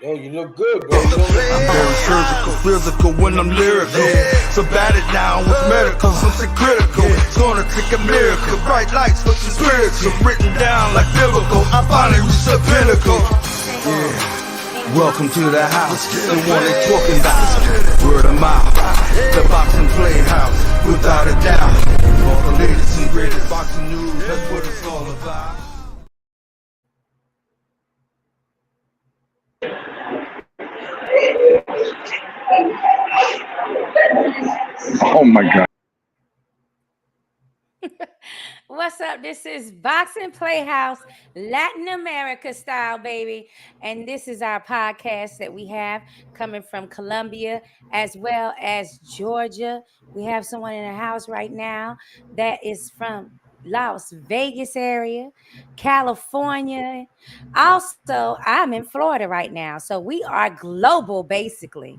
Yo, you look good, bro. You look I'm very surgical, physical when I'm lyrical. So bat it down with medical, something critical. It's gonna take a miracle. Bright lights with some spiritual, written down like biblical. I finally reached the pinnacle. Yeah. Welcome to the house, the one they talking about. Word of mouth, the boxing playhouse, without a doubt. All the latest and greatest boxing news, that's what it's all about. Oh my God. What's up? This is Boxing Playhouse, Latin America style, baby. And this is our podcast that we have coming from Colombia as well as Georgia. We have someone in the house right now that is from Las Vegas area, California. Also, I'm in Florida right now. So we are global, basically.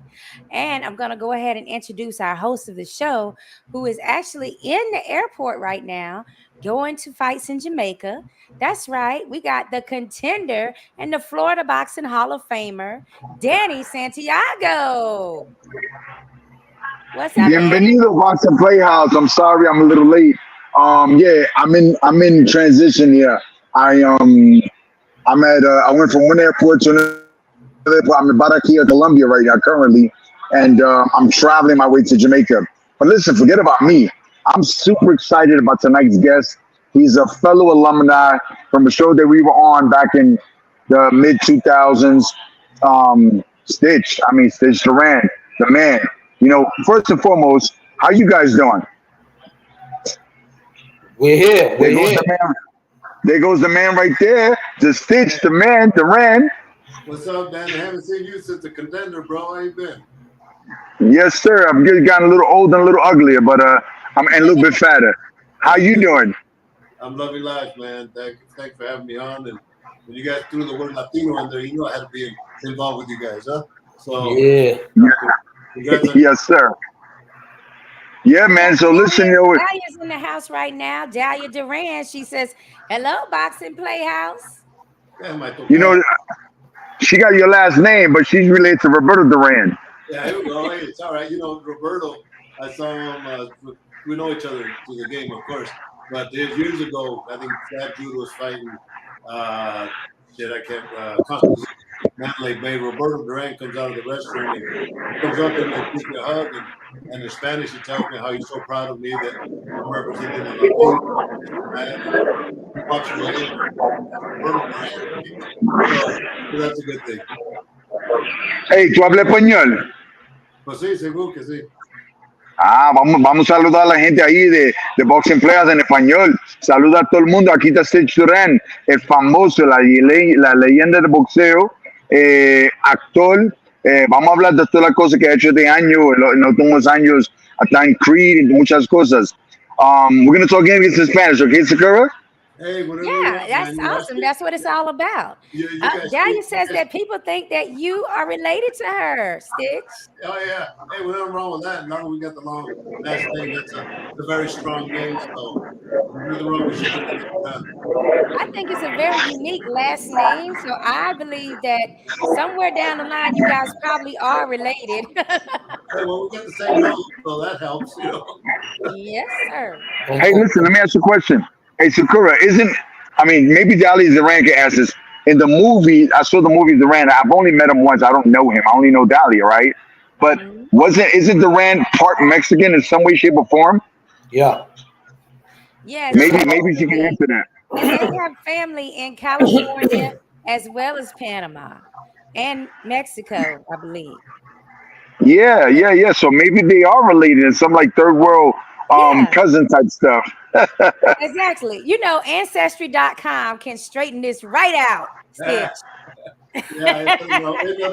And I'm going to go ahead and introduce our host of the show, who is actually in the airport right now, going to fights in Jamaica. That's right. We got the contender and the Florida Boxing Hall of Famer, Danny Santiago. What's up, Bienvenido, Boxing Playhouse. I'm sorry I'm a little late. Yeah, I'm in transition here. I went from one airport to another airport. I'm in Barranquilla, Colombia right now currently, and I'm traveling my way to Jamaica. But listen, forget about me. I'm super excited about tonight's guest. He's a fellow alumni from a show that we were on back in the mid 2000s. Stitch Duran, the man. You know, first and foremost, how you guys doing? We're here. There goes the man. There goes the man right there. The Stitch, the man, Duran. What's up, man? I haven't seen you since the contender, bro. How you been? Yes, sir. I've just gotten a little old and a little uglier, but I'm a little bit fatter. How you doing? I'm loving life, man. Thanks for having me on. And when you guys threw the word Latino in there, you know I had to be involved with you guys, huh? So yeah. Yes, sir. Yeah, man. So listen, yo. Dahlia's in the house right now. Dahlia Duran. She says, "Hello, Boxing Playhouse." You know, she got your last name, but she's related to Roberto Duran. Yeah, here we go. Hey, it's all right. You know, Roberto, I saw him. We know each other through the game, of course. But years ago, I think Fat Jude was fighting. I can't. Mandalay Bay. Roberto Duran comes out of the restroom and comes up and gives me a hug. And in Spanish, he tells me how he's so proud of me that I'm representing the so that's a good thing. Hey, ¿tú hablas español? Pues sí, seguro que sí. Vamos a saludar a la gente ahí de Boxing Players en español. Saluda a todo el mundo. Aquí está Stitch Duran, el famoso, la leyenda del boxeo, actor. Vamos a hablar de todas las cosas que ha hecho este año, en los últimos años, hasta en Creed y muchas cosas. We're going to talk English and Spanish, okay, Sakura? Hey, yeah, that's awesome. That's what it's all about. Dahlia says that people think that you are related to her, Stitch. Oh, yeah. Hey, well, nothing wrong with that. Now that we got the long last name, that's a very strong name. So, nothing wrong with I think it's a very unique last name. So, I believe that somewhere down the line, you guys probably are related. Hey, well, we got the same nose, so that helps, you know. Yes, sir. Hey, listen, let me ask you a question. Hey, Sakura, maybe Dahlia Duran can ask this. In the movie, I saw the movie Duran. I've only met him once. I don't know him. I only know Dahlia, right? But isn't Duran part Mexican in some way, shape, or form? Yeah. Yes. Maybe she can answer that. And they have family in California as well as Panama and Mexico, I believe. Yeah. So maybe they are related in some like third world cousin type stuff. Exactly. You know, Ancestry.com can straighten this right out, Stitch. There's nothing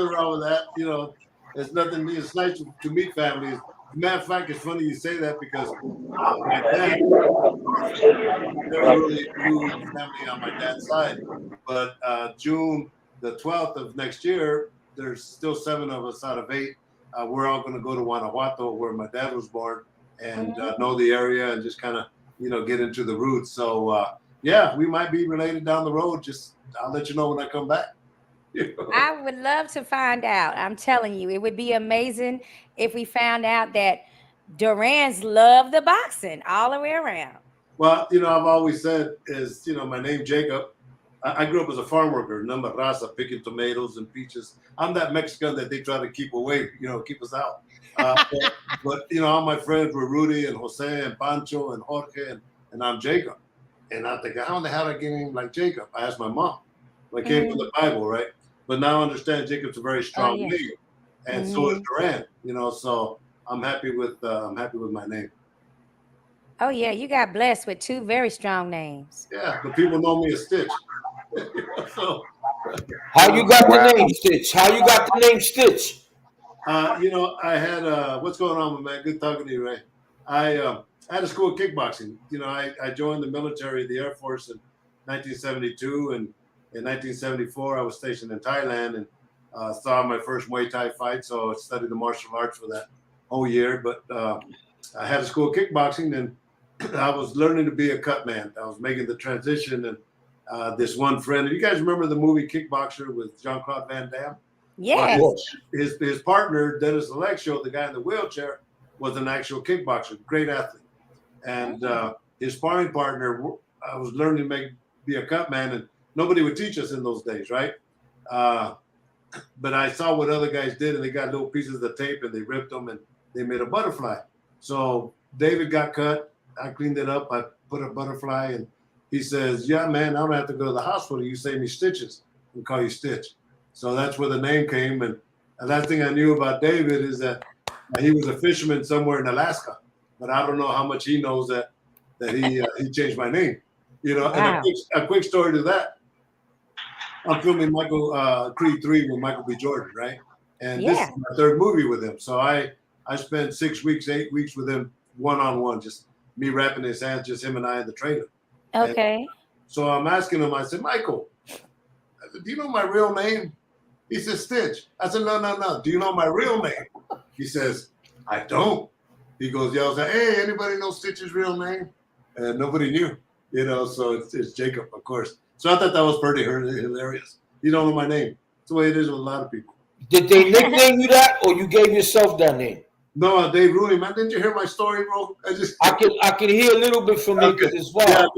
wrong with that. You know, it's nothing. It's nice to meet families. Matter of fact, it's funny you say that because my dad, they're really huge family on my dad's side. But June the 12th of next year, there's still 7 of us out of 8. We're all going to go to Guanajuato, where my dad was born, and know the area and just kind of, get into the roots. So, we might be related down the road. Just I'll let you know when I come back. I would love to find out. I'm telling you, it would be amazing if we found out that Duran's love the boxing all the way around. Well, I've always said is, my name Jacob. I grew up as a farm worker, number raza, picking tomatoes and peaches. I'm that Mexican that they try to keep away, keep us out. But all my friends were Rudy and Jose and Pancho and Jorge, and I'm Jacob. And I'm thinking, how in the hell did I get a name like Jacob? I asked my mom. Well, I came from the Bible, right? But now I understand Jacob's a very strong name, and so is Duran. So I'm happy with my name. Oh yeah, you got blessed with two very strong names. Yeah, but people know me as Stitch. So, how you got the name Stitch? How you got the name Stitch? I had what's going on, man? Good talking to you, Ray. I had a school of kickboxing. I joined the military, the Air Force in 1972, and in 1974 I was stationed in Thailand and saw my first Muay Thai fight. So I studied the martial arts for that whole year. But I had a school of kickboxing, and I was learning to be a Cutman. I was making the transition, and this one friend. You guys remember the movie Kickboxer with Jean-Claude Van Damme? Yes. His partner, Dennis Alexio, the guy in the wheelchair, was an actual kickboxer, great athlete. And his sparring partner, I was learning to be a Cutman, and nobody would teach us in those days, right? But I saw what other guys did, and they got little pieces of tape, and they ripped them, and they made a butterfly. So David got cut. I cleaned it up. I put a butterfly, and he says, yeah, man, I don't have to go to the hospital. You save me stitches. We call you Stitch. So that's where the name came. And the last thing I knew about David is that he was a fisherman somewhere in Alaska. But I don't know how much he knows that he changed my name. Wow. And a quick story to that. I'm filming Michael Creed 3 with Michael B. Jordan, right? And this is my third movie with him. So I spent 8 weeks with him one-on-one, just me wrapping his hands, just him and I in the trailer. Okay. And so I'm asking him, I said, Michael, do you know my real name? He says, Stitch. I said, no. Do you know my real name? He says, I don't. He goes, yells out, hey, anybody know Stitch's real name? And nobody knew, so it's Jacob, of course. So I thought that was pretty hilarious. You don't know my name. It's the way it is with a lot of people. Did they nickname you that, or you gave yourself that name? No, Dave Rooney, man. Didn't you hear my story, bro? I can hear a little bit from you as well.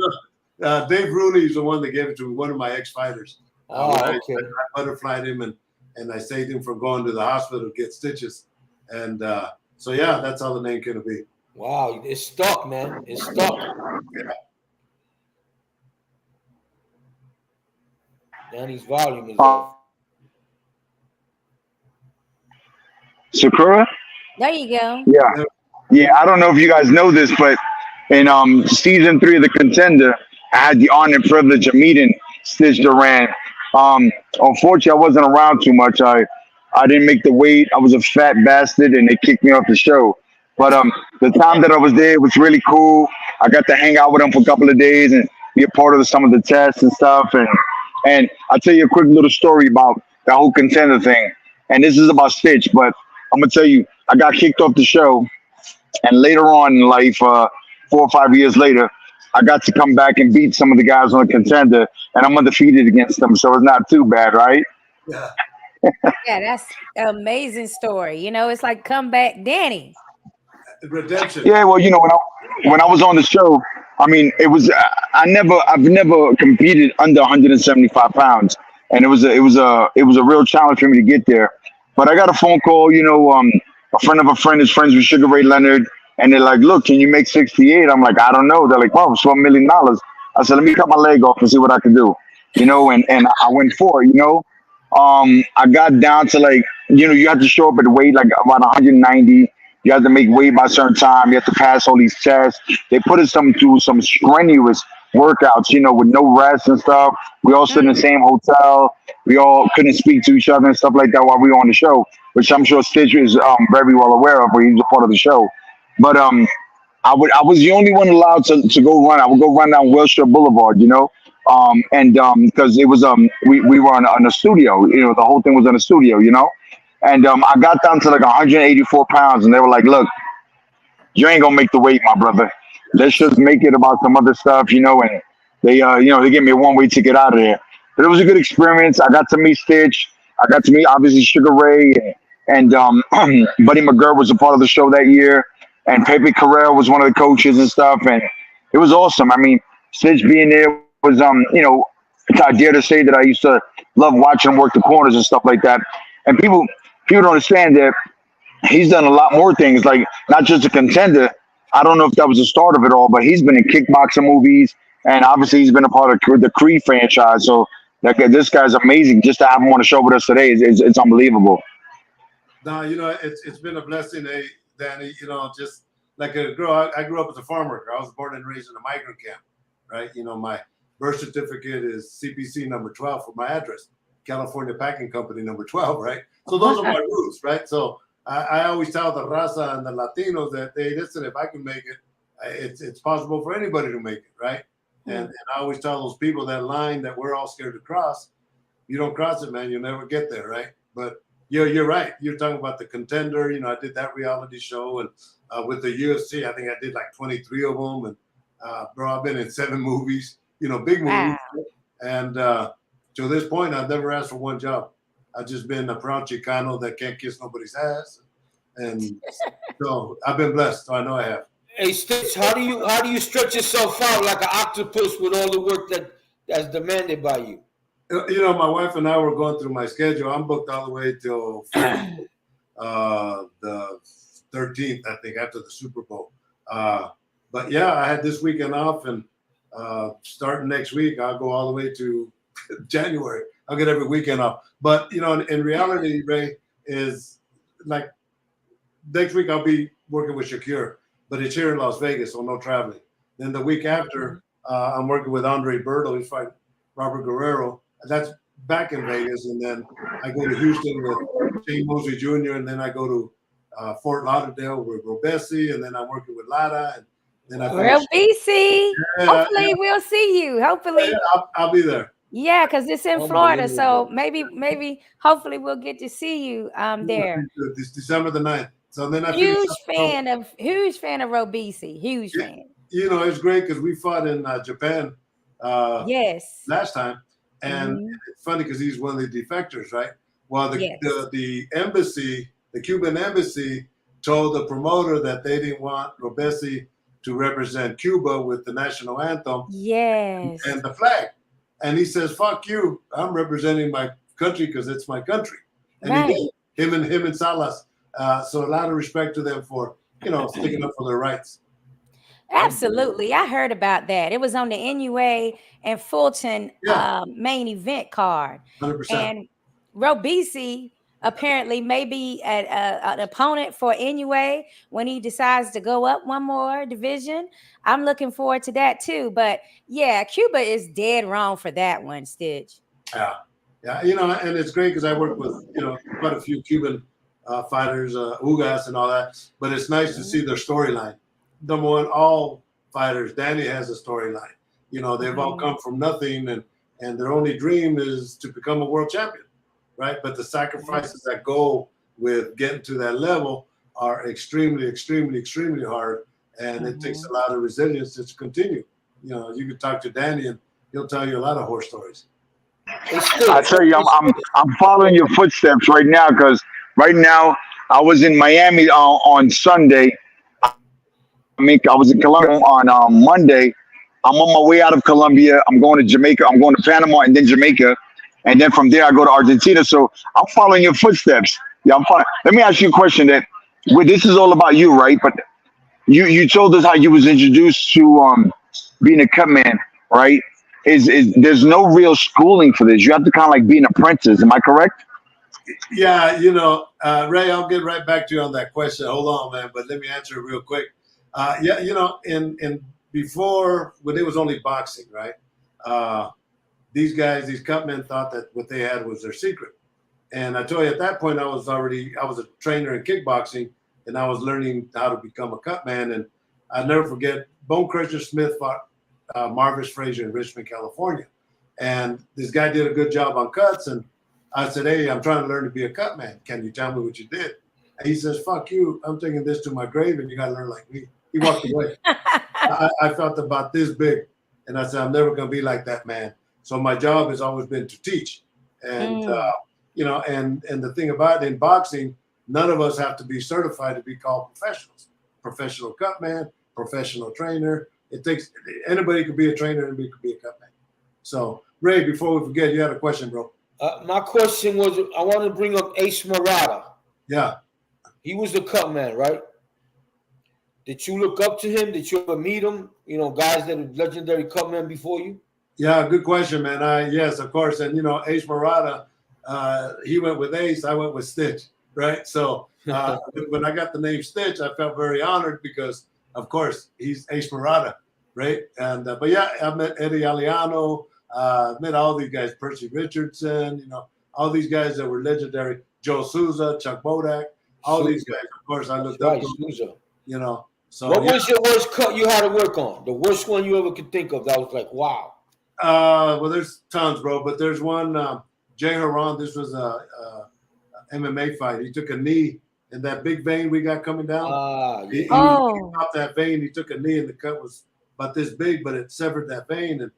Yeah, Dave Rooney is the one that gave it to one of my ex-fighters. Okay. I butterflied him and I saved him from going to the hospital to get stitches. And so, yeah, that's how the name came to be. Wow, it's stuck, man. It's stuck. Yeah. Danny's volume is off. Sakura? There you go. Yeah. I don't know if you guys know this, but in season 3 of The Contender, I had the honor and privilege of meeting Stitch Duran. Unfortunately, I wasn't around too much. I didn't make the weight. I was a fat bastard, and they kicked me off the show. But the time that I was there was really cool. I got to hang out with him for a couple of days and be a part of some of the tests and stuff. And I'll tell you a quick little story about that whole Contender thing. And this is about Stitch, but I'm going to tell you, I got kicked off the show. And later on in life, 4 or 5 years later, I got to come back and beat some of the guys on the Contender, and I'm undefeated against them, so it's not too bad, right? Yeah. Yeah, that's an amazing story. It's like comeback Danny. Redemption. Yeah, well, when I was on the show, I mean, it was I've never competed under 175 pounds, and it was a real challenge for me to get there. But I got a phone call, a friend of a friend is friends with Sugar Ray Leonard. And they're like, look, can you make 68? I'm like, I don't know. They're like, well, it's $1 million. I said, let me cut my leg off and see what I can do. And I went for it, I got down to you have to show up at the weight like about 190. You have to make weight by a certain time. You have to pass all these tests. They put us through some strenuous workouts, with no rest and stuff. We all stood in the same hotel. We all couldn't speak to each other and stuff like that while we were on the show, which I'm sure Stitch is very well aware of, where he was a part of the show. But I was the only one allowed to go run. I would go run down Wilshire Boulevard, because it was we were on a studio, the whole thing was in a studio, and I got down to like 184 pounds, and they were like, look, you ain't gonna make the weight, my brother. Let's just make it about some other stuff, and they they gave me a one-way ticket out of there. But it was a good experience. I got to meet Stitch. I got to meet obviously Sugar Ray and Buddy McGirt was a part of the show that year, and Pepe Carrera was one of the coaches and stuff, and it was awesome. I mean, Stitch being there was I dare to say that I used to love watching him work the corners and stuff like that. And people don't understand that he's done a lot more things, like not just a contender. I don't know if that was the start of it all, but he's been in kickboxing movies, and obviously he's been a part of the Creed franchise. So like this guy's amazing. Just to have him on the show with us today it's unbelievable. No, it's been a blessing, Danny. Just like a girl, I grew up as a farmer. I was born and raised in a migrant camp, right? My birth certificate is CPC number 12 for my address, California Packing Company number 12, right? So those are my roots, right? So I always tell the raza and the Latinos that, hey, listen, if I can make it, it's possible for anybody to make it, right? And I always tell those people that line that we're all scared to cross, you don't cross it, man, you'll never get there, right? But you're right. You're talking about the Contender. I did that reality show, and with the UFC, I think I did like 23 of them. And bro, I've been in 7 movies, big movies. Wow. And to this point, I've never asked for one job. I've just been a proud Chicano that can't kiss nobody's ass, and so I've been blessed. So I know I have. Hey Stitch, how do you stretch yourself out like an octopus with all the work that's demanded by you? My wife and I were going through my schedule. I'm booked all the way till the 13th, I think, after the Super Bowl. But yeah, I had this weekend off, and starting next week, I'll go all the way to January. I'll get every weekend off. But in reality, Ray, is like next week I'll be working with Shakir, but it's here in Las Vegas, so no traveling. Then the week after, I'm working with Andre Berto. He's fighting Robert Guerrero. That's back in Vegas, and then I go to Houston with Shane Mosley Jr., and then I go to Fort Lauderdale with Robesi, and then I'm working with Lara, and then I BC. Hopefully we'll see you. Hopefully, I'll be there. Yeah, because it's in Florida, so maybe hopefully we'll get to see you there. This December the 9th. So then huge fan of Robesi. Huge fan. It's great because we fought in Japan. Yes. Last time. And it's funny because he's one of the defectors, right? Well, the embassy, the Cuban embassy, told the promoter that they didn't want Robesi to represent Cuba with the national anthem. Yes. And the flag. And he says, "Fuck you! I'm representing my country because it's my country." And he did. Him and Salas. So a lot of respect to them for sticking up for their rights. Absolutely. I heard about that. It was on the NUA and Fulton main event card. 100%. And Robesi apparently may be an opponent for NUA when he decides to go up one more division. I'm looking forward to that too. But yeah, Cuba is dead wrong for that one, Stitch. Yeah. And it's great because I work with quite a few Cuban fighters, Ugas and all that. But it's nice to see their storyline. Number one, all fighters, Danny has a storyline. They've all come from nothing, and their only dream is to become a world champion, right? But the sacrifices that go with getting to that level are extremely, extremely, extremely hard, and it takes a lot of resilience to continue. You can talk to Danny, and he'll tell you a lot of horror stories. I tell you, I'm following your footsteps right now because right now I was in Miami on Sunday. I was in Colombia on Monday. I'm on my way out of Colombia. I'm going to Jamaica. I'm going to Panama and then Jamaica. And then from there, I go to Argentina. So I'm following your footsteps. Yeah, I'm following. Let me ask you a question this is all about you, right? But you told us how you was introduced to being a Cutman, right? There's no real schooling for this. You have to kind of like be an apprentice. Am I correct? Yeah, Ray, I'll get right back to you on that question. Hold on, man. But let me answer it real quick. In before when it was only boxing, right? These Cutmen thought that what they had was their secret. And I told you at that point, I was a trainer in kickboxing, and I was learning how to become a Cutman. And I'll never forget, Bone Crusher Smith fought Marvis Frazier in Richmond, California. And this guy did a good job on cuts. And I said, "Hey, I'm trying to learn to be a Cutman. Can you tell me what you did?" And he says, "Fuck you. I'm taking this to my grave, and you got to learn like me." He walked away. I felt about this big. And I said, "I'm never going to be like that man." So my job has always been to teach. And, you know, and the thing about it, in boxing, none of us have to be certified to be called professionals. Professional cutman, professional trainer. It takes, anybody could be a trainer, anybody could be a cutman. So, Ray, before we forget, you had a question, bro. My question was, I want to bring up Ace Murata. Yeah. He was the cut man, right? Did you look up to him? Did you ever meet him? You know, guys that were legendary cut men before you? Yeah, good question, man. Yes, of course. And, you know, Ace Murata, he went with Ace, I went with Stitch, right? So when I got the name Stitch, I felt very honored because, of course, he's Ace Murata, right? And but yeah, I met Eddie Aliano, met all these guys, Percy Richardson, you know, all these guys that were legendary, Joe Souza, Chuck Bodak, all these guys. Of course, I looked up to them, you know. So what was your worst cut you had to work on? The worst one you ever could think of that was like, wow. Well, there's tons, bro, but there's one, Jay Haran. This was a MMA fight. He took a knee in that big vein we got coming down. He popped that vein. He took a knee, and the cut was about this big, but it severed that vein, and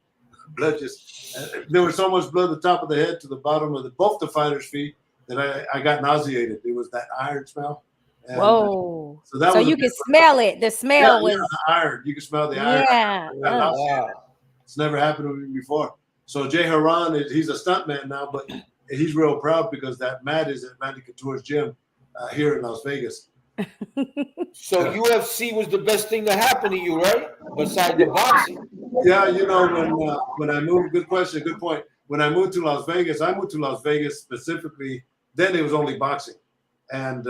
blood just. There was so much blood at the top of the head to the bottom of both the fighters' feet that I got nauseated. It was that iron smell. And, whoa! So you could smell it. The smell was the iron. You could smell the iron. Yeah. Wow. It's never happened to me before. So Jay Haran, he's a stuntman now, but he's real proud because that mat is at Randy Couture's gym here in Las Vegas. So UFC was the best thing to happen to you, right? Besides the boxing. Yeah, you know, when I moved, good question, good point. When I moved to Las Vegas, I moved to Las Vegas specifically. Then it was only boxing, and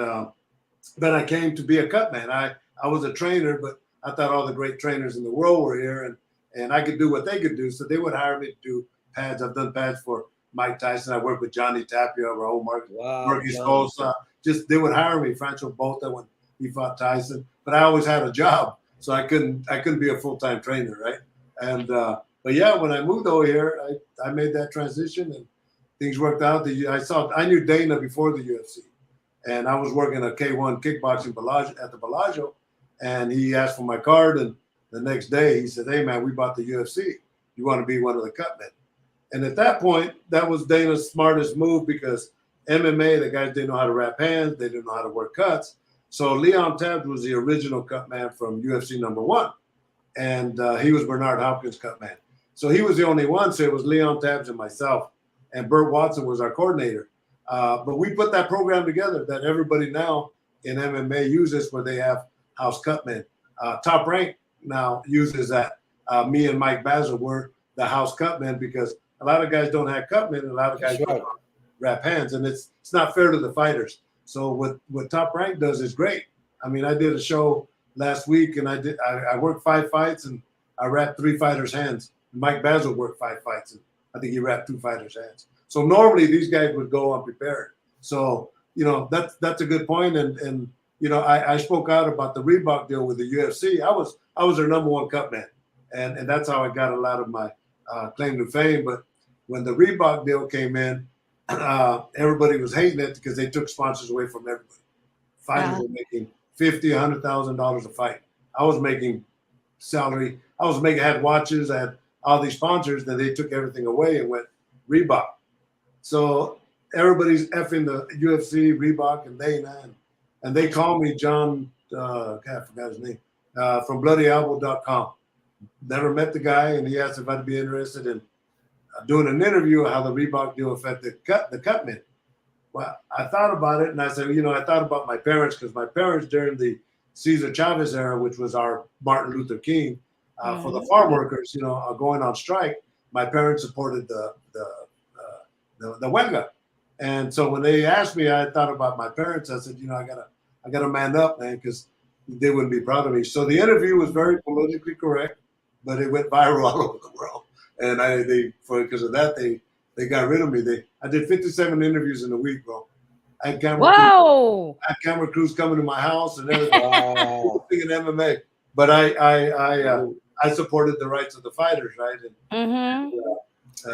then I came to be a cutman. I was a trainer, but I thought all the great trainers in the world were here, and I could do what they could do. So they would hire me to do pads. I've done pads for Mike Tyson. I worked with Johnny Tapia, Raul Marquez Sosa. Just they would hire me. Franco Bota when he fought Tyson. But I always had a job, so I couldn't be a full-time trainer, right? And but yeah, when I moved over here, I made that transition and things worked out. I knew Dana before the UFC, and I was working at K1 kickboxing at the Bellagio, and he asked for my card, and the next day he said, "Hey man, we bought the UFC. You want to be one of the cutmen?" And at that point, that was Dana's smartest move because MMA, the guys didn't know how to wrap hands, they didn't know how to work cuts. So Leon Tabbs was the original cutman from UFC #1, and he was Bernard Hopkins' cutman. So he was the only one. So it was Leon Tabbs and myself, and Burt Watson was our coordinator. But we put that program together that everybody now in MMA uses, where they have house cutmen. Top Rank now uses that. Me and Mike Basil were the house cutmen because a lot of guys don't have cutmen, and a lot of guys don't wrap hands, and it's not fair to the fighters. So what Top Rank does is great. I mean, I did a show last week, and I worked 5 fights, and I wrapped 3 fighters' hands. Mike Basil worked 5 fights, and I think he wrapped 2 fighters' hands. So normally these guys would go unprepared. So you know that's a good point. And you know I spoke out about the Reebok deal with the UFC. I was their #1 cutman, and that's how I got a lot of my claim to fame. But when the Reebok deal came in, everybody was hating it because they took sponsors away from everybody. Fighters were making $50,000, $100,000 a fight. I was making salary. I had watches. I had all these sponsors. Then they took everything away and went Reebok. So everybody's effing the UFC, Reebok, and Dana, and they call me John. I forgot his name from BloodyElbow.com. Never met the guy, and he asked if I'd be interested in doing an interview of how the Reebok deal affected the cutmen. Well, I thought about it, and I said, you know, I thought about my parents because my parents during the Cesar Chavez era, which was our Martin Luther King, for the farm workers, you know, going on strike. My parents supported the huelga, and so when they asked me, I thought about my parents. I said, you know, I gotta man up, man, because they wouldn't be proud of me. So the interview was very politically correct, but it went viral all over the world. And because of that, they got rid of me. I did 57 interviews in a week, bro. I had camera crews coming to my house and everything. In MMA, but I supported the rights of the fighters, right? And,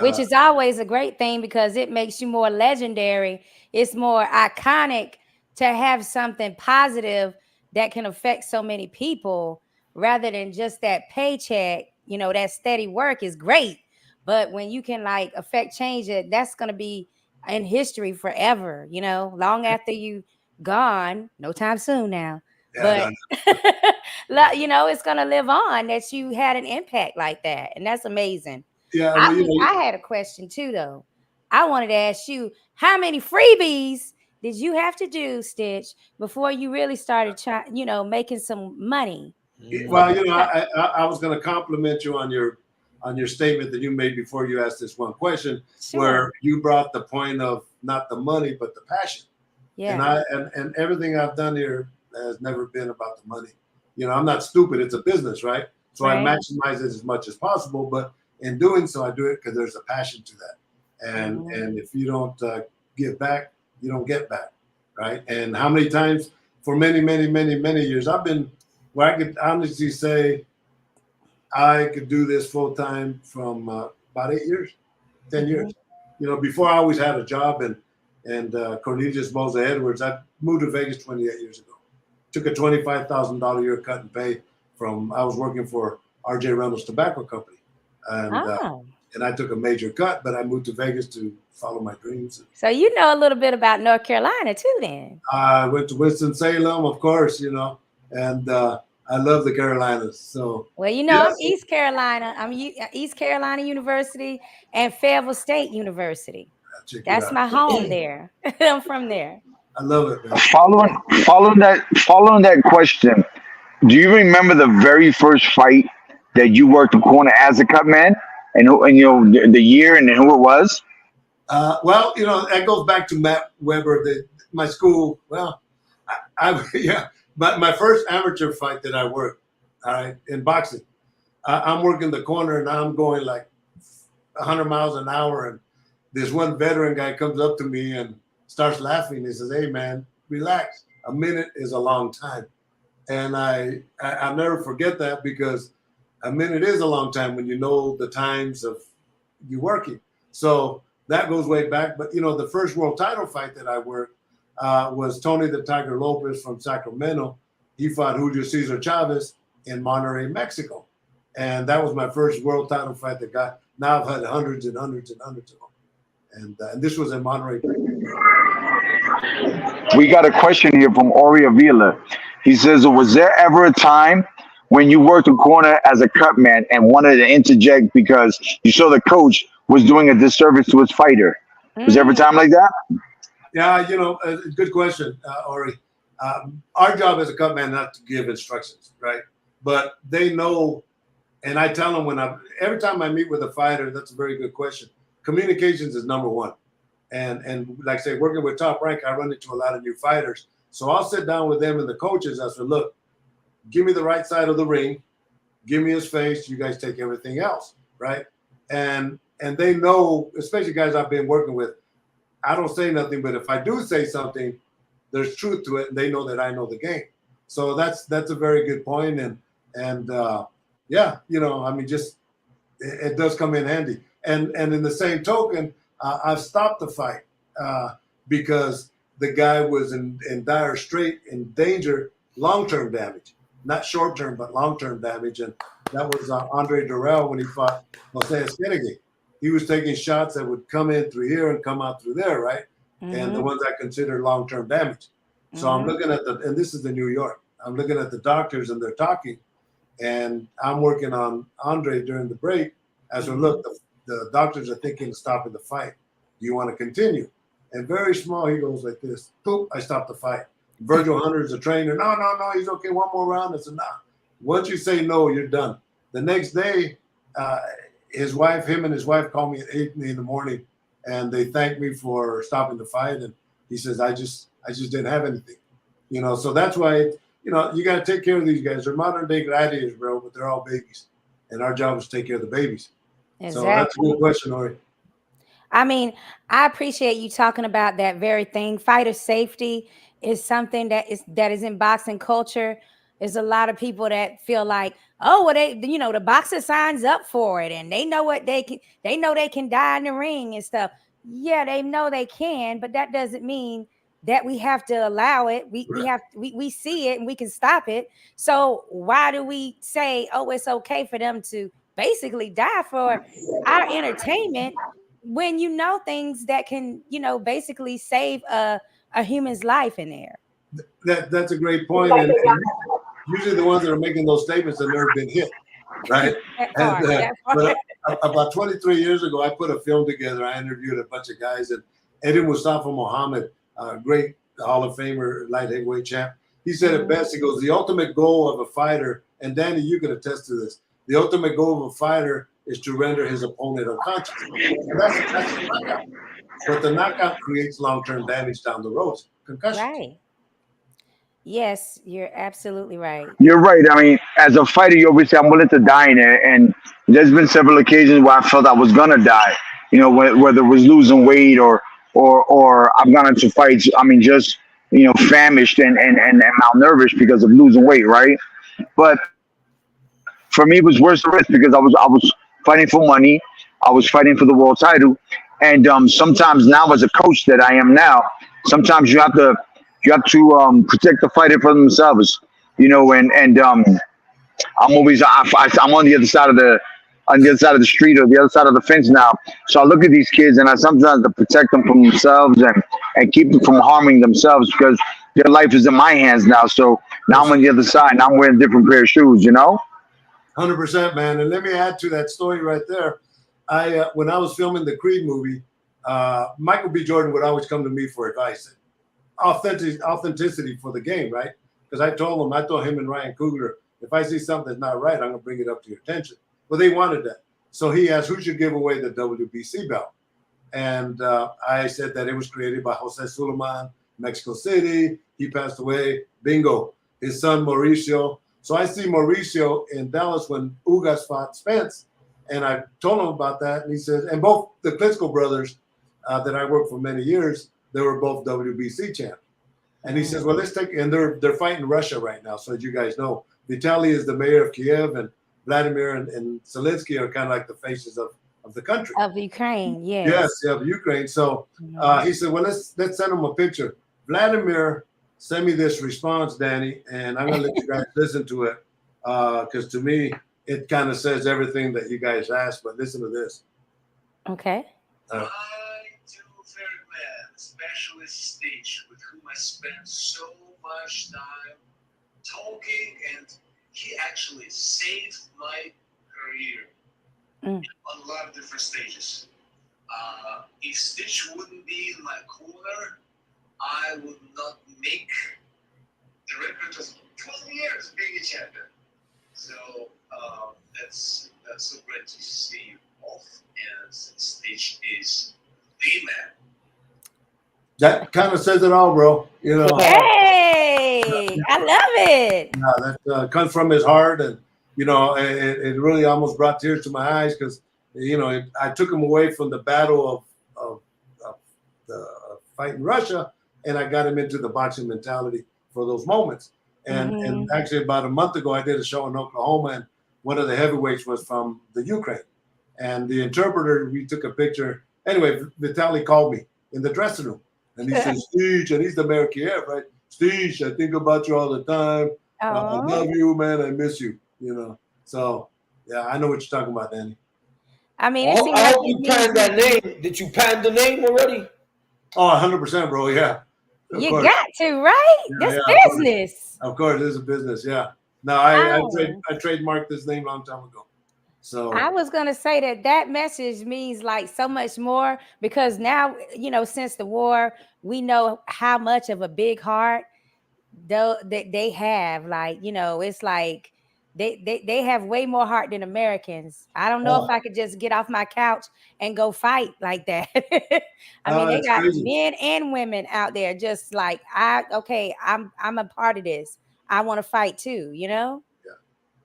which is always a great thing because it makes you more legendary. It's more iconic to have something positive that can affect so many people rather than just that paycheck. You know, that steady work is great, But when you can like affect change, that's gonna be in history forever. Long after you gone, no time soon now. Yeah, But it's gonna live on that you had an impact like that, and that's amazing. yeah. I Well, I had a question too, though. I wanted to ask you, how many freebies did you have to do, Stitch, before you really started trying, making some money? well, I was going to compliment you on your statement that you made before you asked this one question, where Sure. you brought the point of not the money but the passion. And Yeah. and everything I've done here has never been about the money. I'm not stupid. It's a business, right? So I Right. maximize it as much as possible. But in doing so, I do it because there's a passion to that. And Mhm. if you don't give back, you don't get back, right? And how many times for many, many, many, many years I've been where I could honestly say I could do this full time from about 8 years, 10 years. Mhm. Before I always had a job and Cornelius Mosa Edwards. I moved to Vegas 28 years ago. Took a $25,000 a year cut and pay from I was working for R.J. Reynolds Tobacco Company, and uh, Oh, and I took a major cut, but I moved to Vegas to follow my dreams. so you know a little bit about North Carolina too, then. I went to Winston Salem, of course, and I love the Carolinas. So Well, I'm yes, East Carolina. I'm East Carolina University and Fayetteville State University. check it That's out. my home there. I'm from there. I love it, man. Following that question, do you remember the very first fight that you worked the corner as a cut man, and the year and who it was? Well, that goes back to Matt Weber. My school. Well, yeah, but my first amateur fight that I worked, all right, in boxing, I'm working the corner and I'm going like 100 miles an hour, and this one veteran guy comes up to me and starts laughing. He says, "Hey, man, relax. A minute is a long time," and I'll never forget that because a minute is a long time when you know the times of you working. So that goes way back. But the first world title fight that I worked was Tony the Tiger Lopez from Sacramento. He fought Julio Cesar Chavez in Monterrey, Mexico, and that was my first world title fight that got. Now I've had hundreds and hundreds and hundreds of them, and this was in Monterrey. We got a question here from Ori Avila. He says, "Was there ever a time when you worked the corner as a cut man and wanted to interject because you saw the coach was doing a disservice to his fighter? Was there ever a Mm. time like that?" Yeah, good question, Ori. Our job as a cut man not to give instructions, right? But they know, and I tell them every time I meet with a fighter, that's a very good question. Communications is number one. And like I say, working with Top Rank, I run into a lot of new fighters. So I'll sit down with them and the coaches. I said, look, give me the right side of the ring, give me his face. You guys take everything else, right? And they know, especially guys I've been working with. I don't say nothing, but if I do say something, there's truth to it, and they know that I know the game. So that's a very good point. And yeah, I mean, just it does come in handy. And in the same token, I've stopped the fight because the guy was in dire strait, in danger, long-term damage, not short-term, but long-term damage. And that was Andre Durrell when he fought Jose Esquenege. He was taking shots that would come in through here and come out through there, right? And the Mhm. ones I consider long-term damage. So I'm Mhm. looking at and this is in New York. I'm looking at the doctors and they're talking, and I'm working on Andre during the break. As we look, the doctors are thinking of stopping the fight. Do you want to continue? And very small, he goes like this. Boop, I stopped the fight. Virgil Hunter is a trainer. No, he's okay. One more round. I said, nah. Once you say no, you're done. The next day, him and his wife called me at 8 in the morning, and they thanked me for stopping the fight. And he says, I just didn't have anything, So that's why, you got to take care of these guys. They're modern day gladiators, bro, but they're all babies, and our job is to take care of the babies. So that's a Exactly. good question, Ori. I mean, I appreciate you talking about that very thing. Fighter safety is something that is in boxing culture. There's a lot of people that feel like, oh, well, the boxer signs up for it, and they know what they can. They know they can die in the ring and stuff. Yeah, they know they can, but that doesn't mean that we have to allow it. We see it and we can stop it. So why do we say, oh, it's okay for them to basically die for our entertainment when you know things that can, basically save a human's life in there. That's a great point. And usually the ones that are making those statements have never been hit, right? That part. But about 23 years ago, I put a film together. I interviewed a bunch of guys, and Eddie Mustafa Muhammad, great Hall of Famer, light heavyweight champ. He said it best. He goes, the ultimate goal of a fighter, and Danny, you can attest to this, the ultimate goal of a fighter is to render his opponent unconscious. And that's the knockout. But the knockout creates long-term damage down the road. Concussion. Right. Yes, you're absolutely right. You're right. I mean, as a fighter, you always say, I'm willing to die in it. And there's been several occasions where I felt I was going to die, whether it was losing weight or I've gone into fights, I mean, just, famished and malnourished because of losing weight, right? But for me, it was worse the risk because I was fighting for money. I was fighting for the world title. And sometimes now as a coach that I am now, sometimes you have to protect the fighter from themselves, and I'm always I'm on the other side of the street or the other side of the fence now. So I look at these kids and I sometimes have to protect them from themselves and keep them from harming themselves because their life is in my hands now. So now I'm on the other side and I'm wearing a different pair of shoes, 100%, man. And let me add to that story right there. When I was filming the Creed movie, Michael B. Jordan would always come to me for advice. Authenticity for the game, right? Because I told him and Ryan Coogler, if I see something that's not right, I'm gonna bring it up to your attention. Well, they wanted that, so he asked who should give away the WBC belt, and I said that it was created by Jose Suleiman, Mexico City. He passed away. Bingo, his son Mauricio. So I see Mauricio in Dallas when Ugas fought Spence, and I told him about that, and he said, and both the Klitschko brothers that I worked for many years. They were both WBC champs. And he says, well, let's take, and they're fighting Russia right now. So as you guys know, Vitaly is the mayor of Kiev and Vladimir and Zelensky are kind of like the faces of the country. Of Ukraine, yes. Yes, of Ukraine. So he said, well, let's send him a picture. Vladimir, send me this response, Danny, and I'm going to let you guys listen to it because to me, it kind of says everything that you guys asked, but listen to this. Okay. Specialist stage with whom I spent so much time talking, and he actually saved my career on a lot of different stages. If Stitch wouldn't be in my corner, I would not make the record of 12 years being a champion. So that's so great to see you off, and Stitch is the man. That kind of says it all, bro. Hey, I love it. Yeah, that comes from his heart, and it really almost brought tears to my eyes because I took him away from the battle of the fight in Russia, and I got him into the boxing mentality for those moments. And actually, about a month ago, I did a show in Oklahoma, and one of the heavyweights was from the Ukraine, and the interpreter. We took a picture. Anyway, Vitaly called me in the dressing room. And he says, Steve, and he's the mayor of Kiev, right? Steve, I think about you all the time. I love you, man. I miss you, So, yeah, I know what you're talking about, Danny. I mean, I hope you panned that name. Did you pan the name already? Oh, 100%, bro. Yeah. You got to, right? That's business. Of course, it is a business, yeah. No, I trademarked this name a long time ago. So I was going to say that message means like so much more because now, since the war, we know how much of a big heart they have. Like, it's like they have way more heart than Americans. I don't know if I could just get off my couch and go fight like that. I mean, they got crazy men and women out there just like, I'm a part of this. I want to fight too,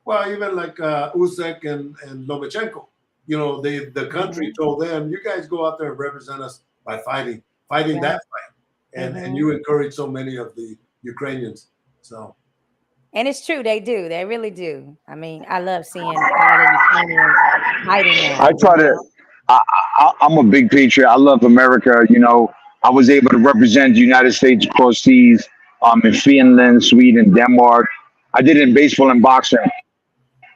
Well, even like Usyk and Lomachenko, the country told them, you guys go out there and represent us by fighting that fight. And you encourage so many of the Ukrainians. So. And it's true. They do. They really do. I mean, I love seeing all the Ukrainians fighting now. I try to, I'm a big patriot. I love America. I was able to represent the United States across seas in Finland, Sweden, Denmark. I did it in baseball and boxing.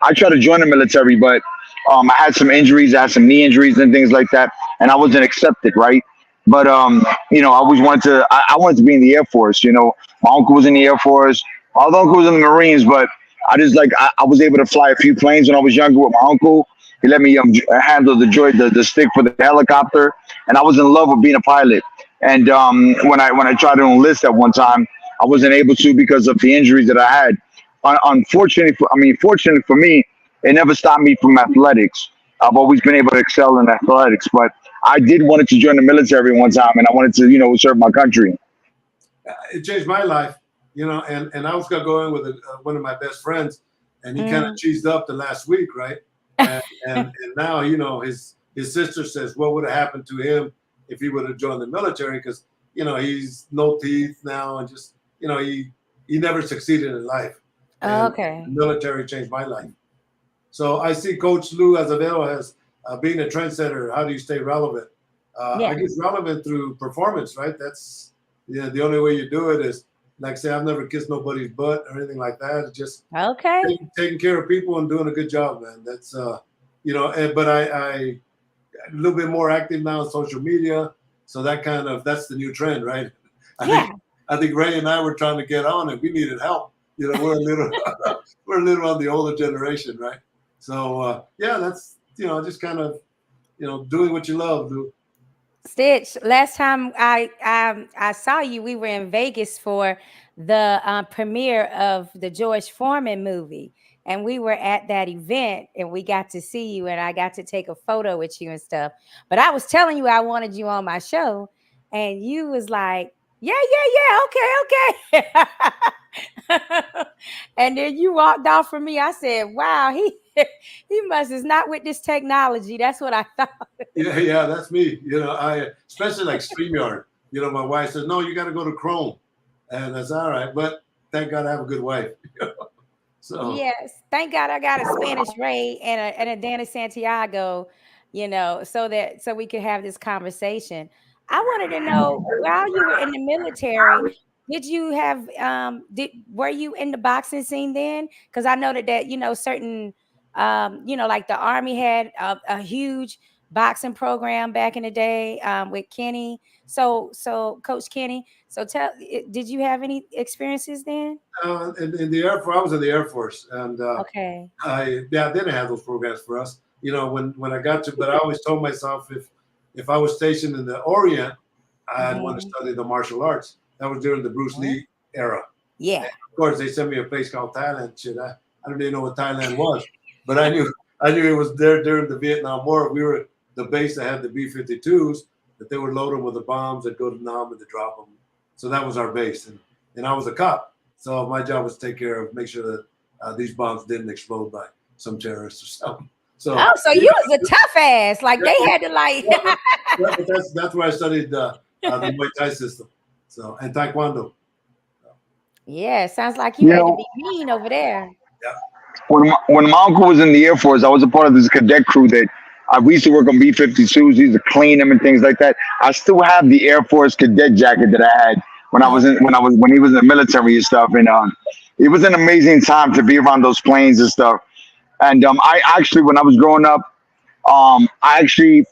I try to join the military, but I had some injuries, I had some knee injuries and things like that, and I wasn't accepted, right? But I always wanted to. I wanted to be in the Air Force. My uncle was in the Air Force. My other uncle was in the Marines, but I was able to fly a few planes when I was younger with my uncle. He let me handle the stick for the helicopter, and I was in love with being a pilot. And when I tried to enlist at one time, I wasn't able to because of the injuries that I had. Fortunately for me, it never stopped me from athletics. I've always been able to excel in athletics, but I did wanted to join the military one time, and I wanted to, serve my country. It changed my life, and I was gonna go in with one of my best friends, and he kind of cheesed up the last week, right? And now, his sister says, what would have happened to him if he would have joined the military? Because he's no teeth now, and just he never succeeded in life. Okay. The military changed my life. So I see Coach Lou Azevedo as being a trendsetter. How do you stay relevant? I guess relevant through performance, right? That's the only way you do it is, like, say, I've never kissed nobody's butt or anything like that. It's just taking care of people and doing a good job, man. That's but I a little bit more active now on social media. So that's the new trend, right? I think Ray and I were trying to get on, and we needed help. We're a little on the older generation, right? So that's just kind of doing what you love, dude. Stitch, last time I saw you, we were in Vegas for the premiere of the George Foreman movie, and we were at that event, and we got to see you, and I got to take a photo with you and stuff. But I was telling you I wanted you on my show, and you was like, yeah, okay. And then you walked off from me. I said, wow, he must is not with this technology. That's what I thought. Yeah, that's me. I especially like StreamYard. My wife says, no, you got to go to Chrome, and that's all right. But thank God I have a good wife. So yes, thank God I got a Spanish Ray and a Danny Santiago, so we could have this conversation. I wanted to know, while you were in the military, did you have were you in the boxing scene then? Because I know that certain like the Army had a huge boxing program back in the day with Kenny. So Coach Kenny. So did you have any experiences then? In the Air Force, I was in the Air Force, and okay. I didn't have those programs for us. When I got to, but I always told myself if I was stationed in the Orient, I'd want to study the martial arts. That was during the Bruce Lee era. Yeah. And of course, they sent me a place called Thailand. Shit, I don't even know what Thailand was, but I knew it was there during the Vietnam War. We were the base that had the B-52s that they would load them with the bombs that go to Nam and to drop them. So that was our base, and I was a cop. So my job was to take care of, make sure that these bombs didn't explode by some terrorists or something. So you was a tough ass. Like they had to like. that's where I studied the Muay Thai system. So and Taekwondo. Yeah, sounds like you had to be mean over there. Yeah. When my uncle was in the Air Force, I was a part of this cadet crew that we used to work on B-52s. We used to clean them and things like that. I still have the Air Force cadet jacket that I had when he was in the military and stuff. And it was an amazing time to be around those planes and stuff. And I actually, when I was growing up, I actually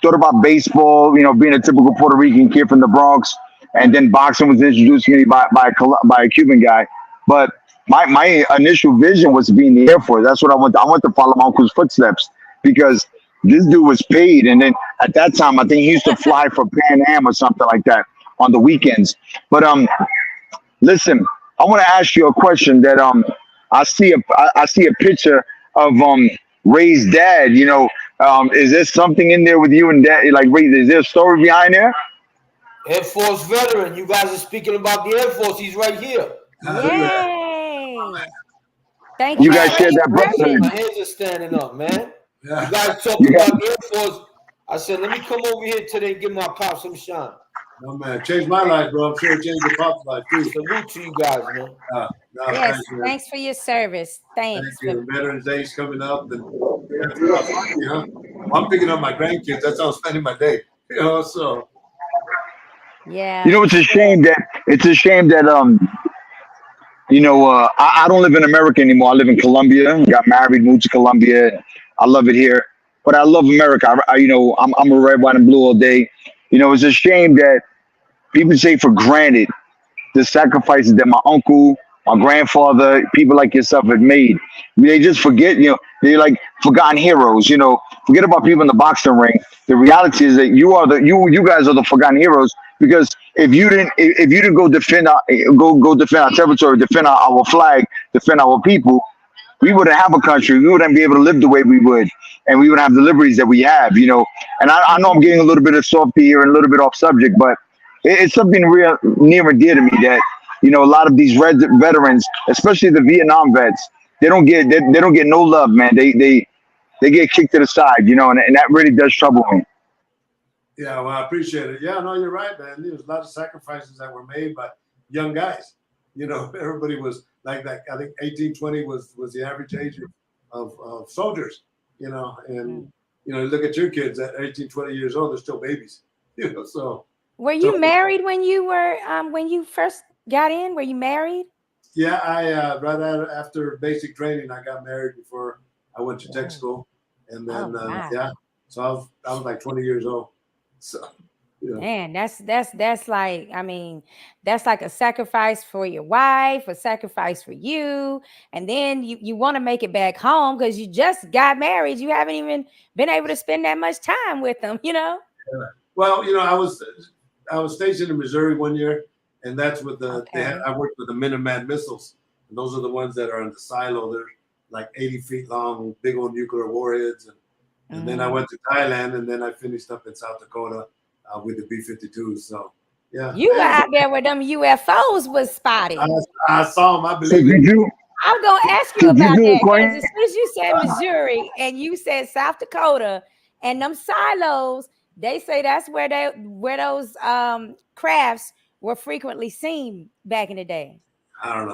thought about baseball, being a typical Puerto Rican kid from the Bronx. And then boxing was introduced to me by a Cuban guy. But my initial vision was to be in the Air Force. That's what I want. I want to follow my uncle's footsteps because this dude was paid. And then at that time, I think he used to fly for Pan Am or something like that on the weekends. But listen, I want to ask you a question that I see a picture of Ray's dad. Is there something in there with you and dad? Like, Ray, is there a story behind there? Air Force veteran. You guys are speaking about the Air Force. He's right here. Yay! Thank you. You guys shared that brother. My hands are standing up, man. Yeah. You guys talking about the Air Force. I said, let me come over here today and give my pop some shine. No, man. Changed my life, bro. I'm sure it changed your pop's life, too. Salute to you guys, man. Yes, thanks for your service. Thanks. Thank you. Veterans Day's coming up. And, I'm picking up my grandkids. That's how I'm spending my day. So. Yeah. It's a shame that I don't live in America anymore. I live in Colombia. Got married, moved to Colombia. I love it here, but I love America. I'm a red, white, and blue all day. It's a shame that people take for granted the sacrifices that my uncle, my grandfather, people like yourself have made. They just forget, they're like forgotten heroes. Forget about people in the boxing ring. The reality is that you guys are the forgotten heroes, because if you didn't go defend go defend our territory, defend our flag, defend our people, we wouldn't have a country. We wouldn't be able to live the way we would, and we wouldn't have the liberties that we have. And I know I'm getting a little bit of softy here and a little bit off subject, but it's something real near and dear to me that a lot of these veterans, especially the Vietnam vets, they don't get no love, man. They get kicked to the side, and that really does trouble me. Yeah, well, I appreciate it. Yeah, no, you're right, man. There's a lot of sacrifices that were made by young guys. Everybody was like that. I think 18, 20 was the average age of soldiers, and, look at your kids at 18, 20 years old, they're still babies, so. Were you married when you were, when you first got in? Were you married? Yeah, I right after basic training, I got married before I went to tech school, and then yeah, so I was like 20 years old. So, man, that's like, I mean, that's like a sacrifice for your wife, a sacrifice for you, and then you want to make it back home because you just got married. You haven't even been able to spend that much time with them, Yeah. Well, I was stationed in Missouri one year, and that's with I worked with the Minuteman missiles, and those are the ones that are in the silo. They're like 80 feet long, big old nuclear warheads, and then I went to Thailand, and then I finished up in South Dakota with the B-52s. So yeah, you were out there where them UFOs was spotted. I saw them. I believe it. I'm gonna ask you about that, because as soon as you said Missouri and you said South Dakota and them silos, they say that's where those crafts were frequently seen back in the day. I don't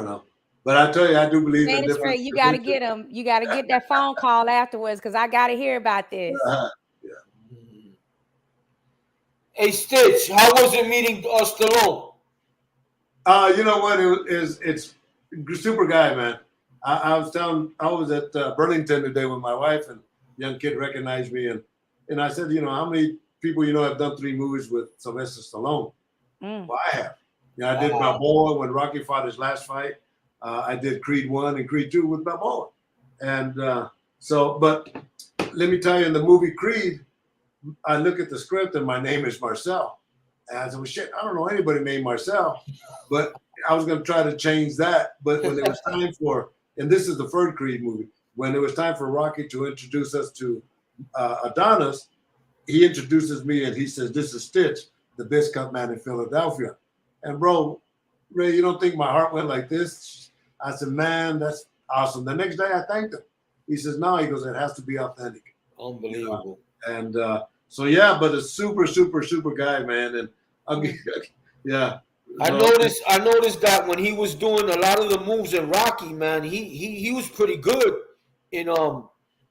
know. But I tell you, I do believe in different. You got to get them. You got to get that phone call afterwards, because I got to hear about this. Yeah. Hey, Stitch, how was it meeting Stallone? You know what? It's super guy, man. I was at Burlington today with my wife, and a young kid recognized me, and I said, how many people have done 3 movies with Sylvester Stallone? Well, I have. I did Balboa when Rocky fought his last fight. I did Creed 1 and Creed 2 with Balboa. And but let me tell you, in the movie Creed, I look at the script and my name is Marcel. And I said, well, shit, I don't know anybody named Marcel. But I was going to try to change that. But when it was time and this is the third Creed movie, when it was time for Rocky to introduce us to Adonis, he introduces me and he says, this is Stitch, the best Cutman in Philadelphia. And bro, Ray, you don't think my heart went like this? I said, man, that's awesome. The next day I thanked him. He says, no, he goes, it has to be authentic. Unbelievable. And so, yeah, but a super, super, super guy, man. And yeah. I noticed that when he was doing a lot of the moves in Rocky, man, he was pretty good in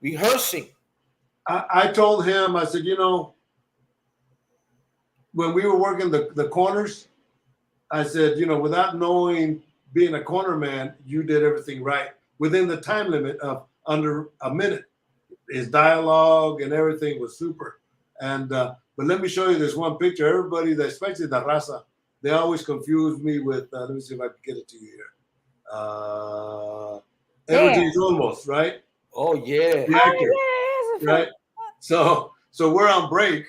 rehearsing. I told him, I said, when we were working the corners, I said, without being a corner man, you did everything right within the time limit of under a minute. His dialogue and everything was super. And but let me show you this one picture. Everybody, especially the raza, they always confuse me with. Let me see if I can get it to you here. Edward G. Olmos, right? Oh yeah. The actor, right? So we're on break,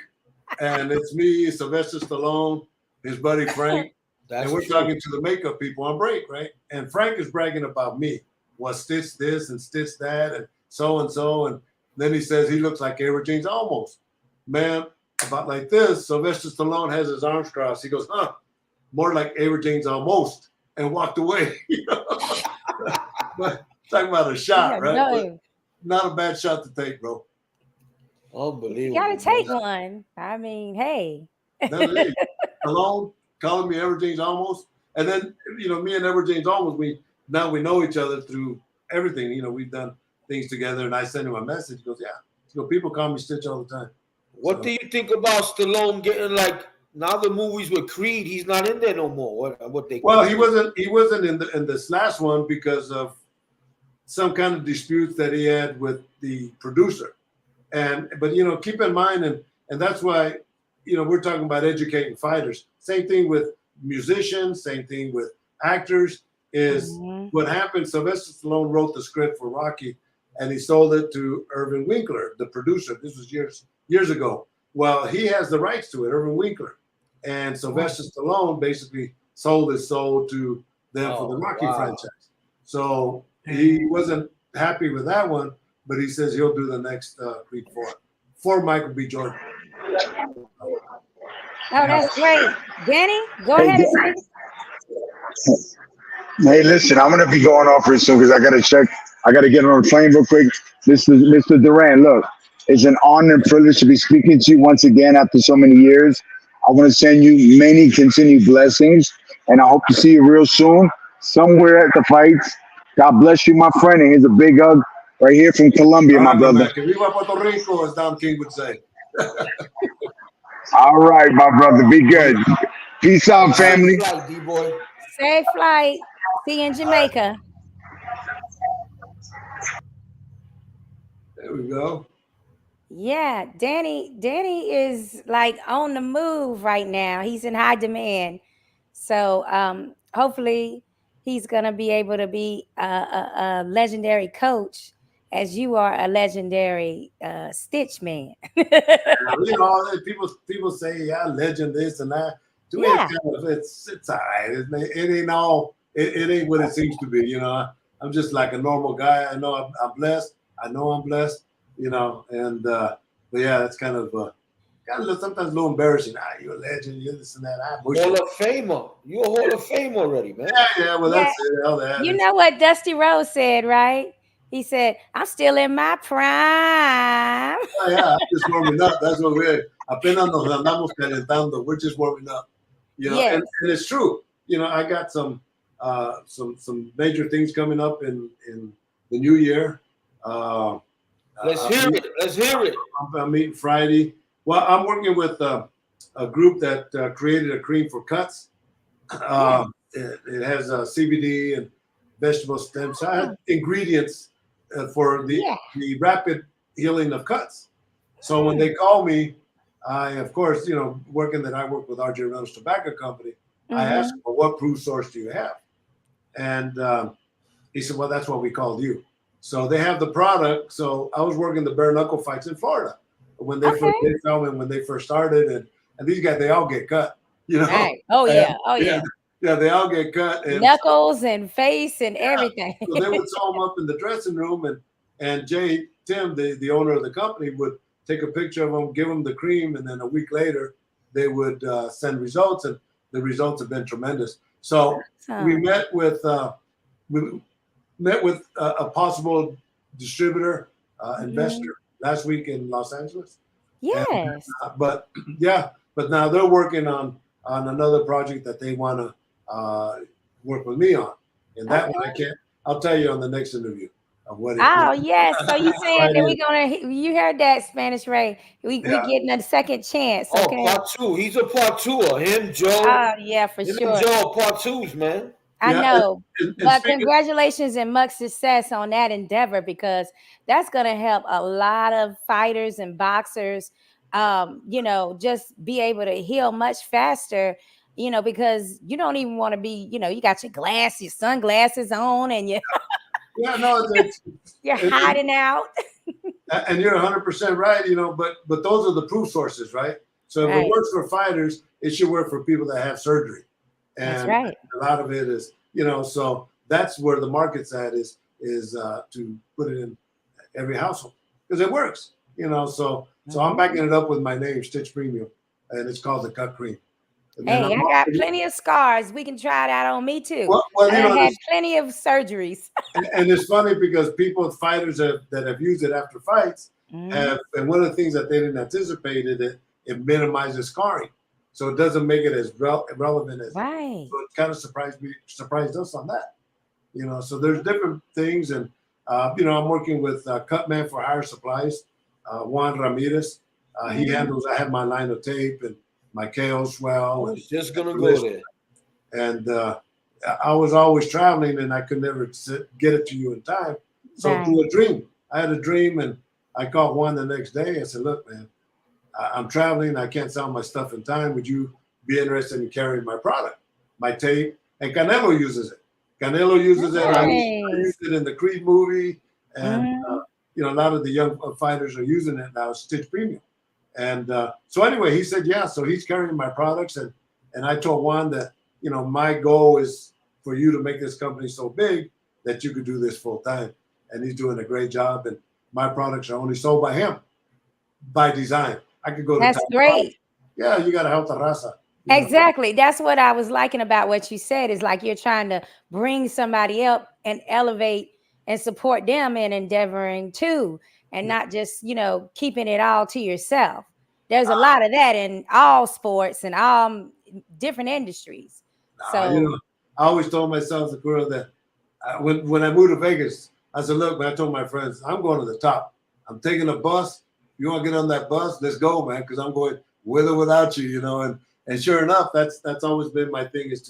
and it's me, Sylvester Stallone, his buddy Frank. And we're talking to the makeup people on break, right? And Frank is bragging about me. Well, Stitch this and Stitch that and so. And then he says he looks like Edward James almost. Man, about like this, Sylvester Stallone has his arms crossed. He goes, more like Edward James almost, and walked away. But talking about a shot, right? Not a bad shot to take, bro. Unbelievable. You got to take one. I mean, hey. Stallone calling me Edward James almost, and then me and Edward James almost we know each other through everything. We've done things together, and I send him a message. He goes, yeah. People call me Stitch all the time. What do you think about Stallone getting now the movies with Creed? He's not in there no more. What they? Well, he wasn't in this last one because of some kind of disputes that he had with the producer. But you know, keep in mind, and that's why, you know, we're talking about educating fighters. Same thing with musicians, same thing with actors, is what happened. Sylvester Stallone wrote the script for Rocky and he sold it to Irvin Winkler, the producer. This was years ago. Well, he has the rights to it, Irvin Winkler. And Sylvester Stallone basically sold his soul to them for the Rocky franchise. So he wasn't happy with that one, but he says he'll do the next Creed 4 for Michael B. Jordan. Oh, that's great. Danny, go ahead and say. Hey, listen, I'm gonna be going off here soon because I gotta check. I gotta get on the plane real quick. Mr. Duran, look, it's an honor and privilege to be speaking to you once again after so many years. I want to send you many continued blessings, and I hope to see you real soon, somewhere at the fights. God bless you, my friend, and here's a big hug right here from Colombia, my brother. Que viva Puerto Rico, as Don King would say. All right, my brother, be good. Peace out, family. Safe flight. See you in Jamaica. There we go. Yeah, Danny is like on the move right now. He's in high demand. So hopefully he's going to be able to be a legendary coach as you are a legendary stitch man. You know, people say, yeah, legend this and that. To me, it's all right. It ain't all, it ain't what it seems to be, you know. I'm just like a normal guy. I know I'm blessed. I know I'm blessed, you know, and but yeah, that's kind of sometimes a little embarrassing. You're a legend, you're this and that. Hall of Famer. You're a Hall of Fame already, man. Yeah, well, that's it. All that. You know what Dusty Rhodes said, right? He said, I'm still in my prime. Yeah, I'm just warming up. That's what we're, apenas nos andamos calentando. We're just warming up, you know, and it's true. You know, I got some major things coming up in the new year. Let's hear it. Let's hear it. I'm meeting Friday. Well, I'm working with a group that created a cream for cuts. It has CBD and vegetable stems. So I have ingredients for the rapid healing of cuts. So when they call me, I, of course, you know, I work with R.J. Reynolds Tobacco Company. I asked him, well, what proof source do you have? And he said, well, that's what we called you. So they have the product. So I was working the bare knuckle fights in Florida when they first did film and when they first started, and these guys, they all get cut, you know. Right. Oh yeah. Yeah, they all get cut. And knuckles and face and everything. So they would sew them up in the dressing room, and Tim, the owner of the company, would take a picture of them, give them the cream, and then a week later they would send results, and the results have been tremendous. So we met with a possible distributor, investor last week in Los Angeles. Yes. And, but now they're working on another project that they want to work with me on. And that one I'll tell you on the next interview of what it is. Yes. So you saying that you heard that, Spanish Ray. We getting a second chance. Okay. Oh, part two. He's a part two. Him, Joe. Oh, yeah, for sure. Joe, part twos, man. I know. But congratulations and much success on that endeavor, because that's going to help a lot of fighters and boxers, you know, just be able to heal much faster, you know, because you don't even want to be, you know, you got your sunglasses on and you're hiding out. And you're 100% right, you know, but those are the proof sources, right? So if it works for fighters, it should work for people that have surgery. And that's right. A lot of it is, you know, so that's where the market's at is to put it in every household because it works, you know. So I'm backing it up with my name, Stitch Premium, and it's called the Cut Cream. Hey, I got plenty of scars. We can try that on me too. Well, I had plenty of surgeries. and it's funny because fighters that have used it after fights have, and one of the things that they didn't anticipate is it minimizes scarring. So it doesn't make it as relevant as right. So it kind of surprised us on that, you know. So there's different things, and you know, I'm working with Cutman for Higher Supplies, Juan Ramirez. He handles. I have my line of tape and my KO swell. And just gonna go there. And I was always traveling, and I could never get it to you in time. So through a dream, I had a dream, and I called Juan the next day. I said, look, man, I'm traveling. I can't sell my stuff in time. Would you be interested in carrying my product, my tape? And Canelo uses it. Canelo uses it. I used it in the Creed movie. And, you know, a lot of the young fighters are using it now, Stitch Premium. And so anyway, he said, yeah, so he's carrying my products. And I told Juan that, you know, my goal is for you to make this company so big that you could do this full time. And he's doing a great job. And my products are only sold by him by design. I could go to That's great. Yeah, you got to help the raza. Exactly. That's what I was liking about what you said, is like you're trying to bring somebody up and elevate and support them in endeavoring too, and not just, you know, keeping it all to yourself. There's a lot of that in all sports and all different industries. So, you know, I always told myself, the girl, that when I moved to Vegas, I said, look, man, I told my friends, I'm going to the top. I'm taking a bus. You want to get on that bus? Let's go, man, because I'm going with or without you, you know. And sure enough, that's always been my thing, is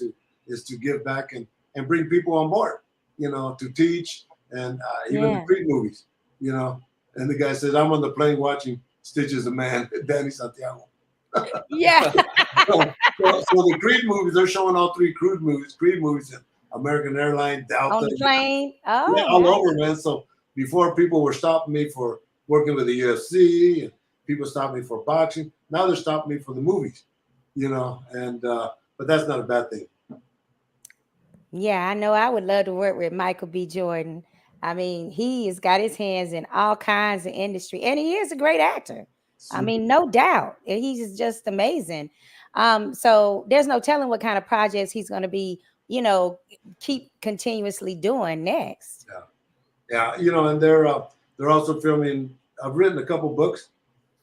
to give back and bring people on board, you know, to teach, and even the Creed movies, you know. And the guy says, I'm on the plane watching Stitch is the Man, Danny Santiago. yeah. so the Creed movies, they're showing all three Creed movies, and American Airlines, Delta, on the plane. Oh, yeah, all over, man. So before, people were stopping me for working with the UFC, and people stopped me for boxing. Now they're stopping me for the movies, you know. And but that's not a bad thing. Yeah, I know. I would love to work with Michael B. Jordan. I mean, he has got his hands in all kinds of industry, and he is a great actor. I mean, no doubt. He's just amazing. So there's no telling what kind of projects he's going to be, you know, keep continuously doing next. Yeah, you know, and they're also filming. I've written a couple books,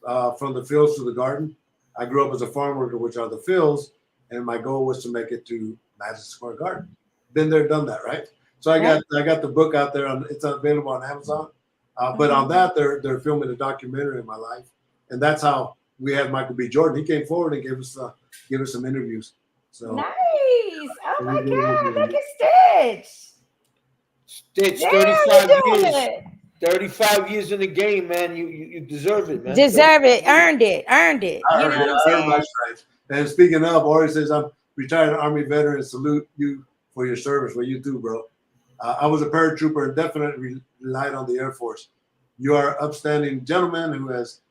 From the Fields to the Garden. I grew up as a farm worker, which are the fields, and my goal was to make it to Madison Square Garden. Been there, done that, right? So I got the book out there. It's available on Amazon. But on that, they're filming a documentary of my life, and that's how we had Michael B. Jordan. He came forward and gave us some interviews. So nice. Oh my God! Look at Stitch. Stitch, 35 years. 35 years in the game, man. You deserve it, man. Deserve it. Earned it. You know what I'm saying? And speaking of, Ori says, I'm retired Army veteran. Salute you for your service. Well, you too, bro. I was a paratrooper and definitely relied on the Air Force. You are an upstanding gentleman who has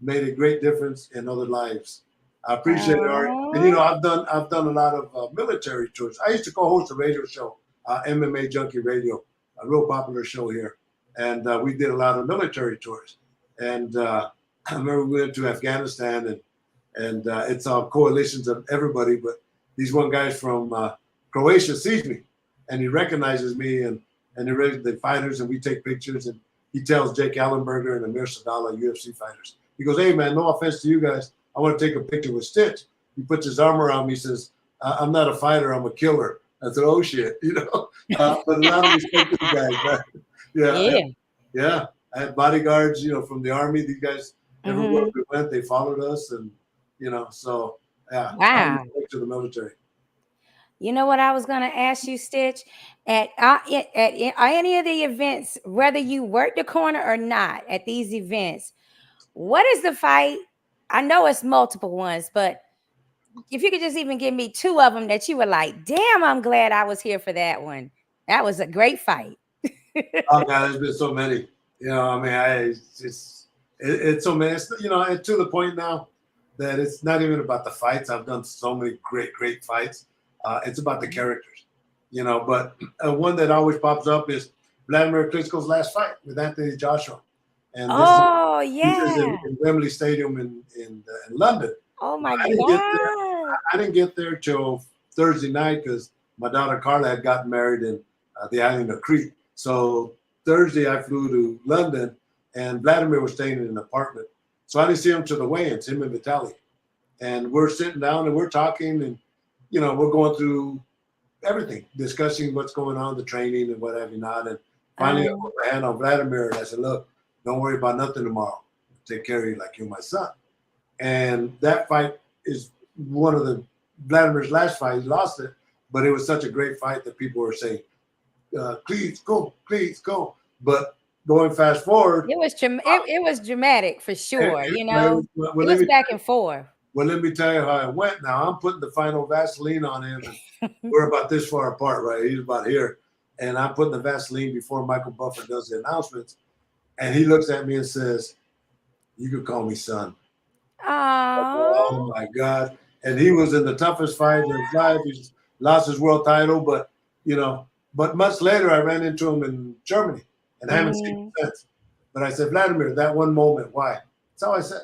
made a great difference in other lives. I appreciate it, Ori. And you know, I've done a lot of military tours. I used to co-host a radio show, MMA Junkie Radio, a real popular show here. And we did a lot of military tours. And I remember we went to Afghanistan, and it's all coalitions of everybody. But these one guys from Croatia sees me, and he recognizes me, and the fighters, and we take pictures. And he tells Jake Allenberger and Amir Sadala, UFC fighters, he goes, "Hey, man, no offense to you guys, I want to take a picture with Stitch." He puts his arm around me, says, "I'm not a fighter, I'm a killer." I said, "Oh shit," you know. But a lot of respect to the guys. Yeah. I had bodyguards, you know, from the Army. These guys, everywhere we went, they followed us, and you know, so yeah. Wow. To the military. You know what I was going to ask you, Stitch? At any of the events, whether you work the corner or not, at these events, what is the fight? I know it's multiple ones, but if you could just even give me two of them that you were like, damn, I'm glad I was here for that one. That was a great fight. Oh God, there's been so many. You know, I mean, it's so many. It's, you know, and to the point now that it's not even about the fights. I've done so many great fights. It's about the characters, you know. But one that always pops up is Vladimir Klitschko's last fight with Anthony Joshua. And this is in Wembley Stadium in London. Oh my God! I didn't get there till Thursday night because my daughter Carla had gotten married in the island of Crete. So Thursday I flew to London, and Vladimir was staying in an apartment. So I didn't see him to the weigh-ins, him and Vitaly. And we're sitting down and we're talking, and you know, we're going through everything, discussing what's going on, the training and what have you not. And finally I put my hand on Vladimir and I said, "Look, don't worry about nothing tomorrow. Take care of you like you're my son." And that fight is one of the Vladimir's last fight. He lost it, but it was such a great fight that people were saying, please go. But going fast forward. It was dramatic for sure. You know, well, it was back and forth. Well, let me tell you how it went. Now I'm putting the final Vaseline on him, and we're about this far apart, right? He's about here, and I'm putting the Vaseline before Michael Buffer does the announcements, and he looks at me and says, "You could call me son." Oh my God! And he was in the toughest fight of his life. He lost his world title, but but months later I ran into him in Germany and haven't seen him since. But I said, Vladimir, that one moment, why? That's how I said.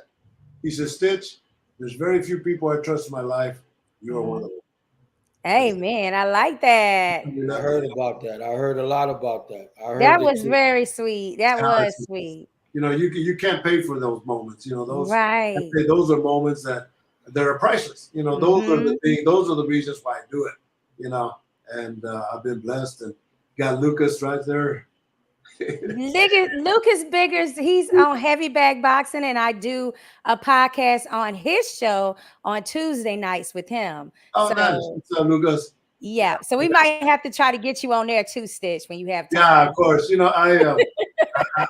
He said, Stitch, there's very few people I trust in my life. You are one of them. Hey man, I like that. I heard about that. I heard a lot about that. That was very sweet. That was sweet. You know, you can't pay for those moments. You know, those right. Those are moments that are priceless. You know, those are the things. Those are the reasons why I do it. You know, and I've been blessed and got Lucas right there. Lucas Biggers, he's on Heavy Bag Boxing, and I do a podcast on his show on Tuesday nights with him. Oh, so, nice. What's up, Lucas? Yeah, so we might have to try to get you on there too, Stitch, when you have time. Yeah, of course. You know, I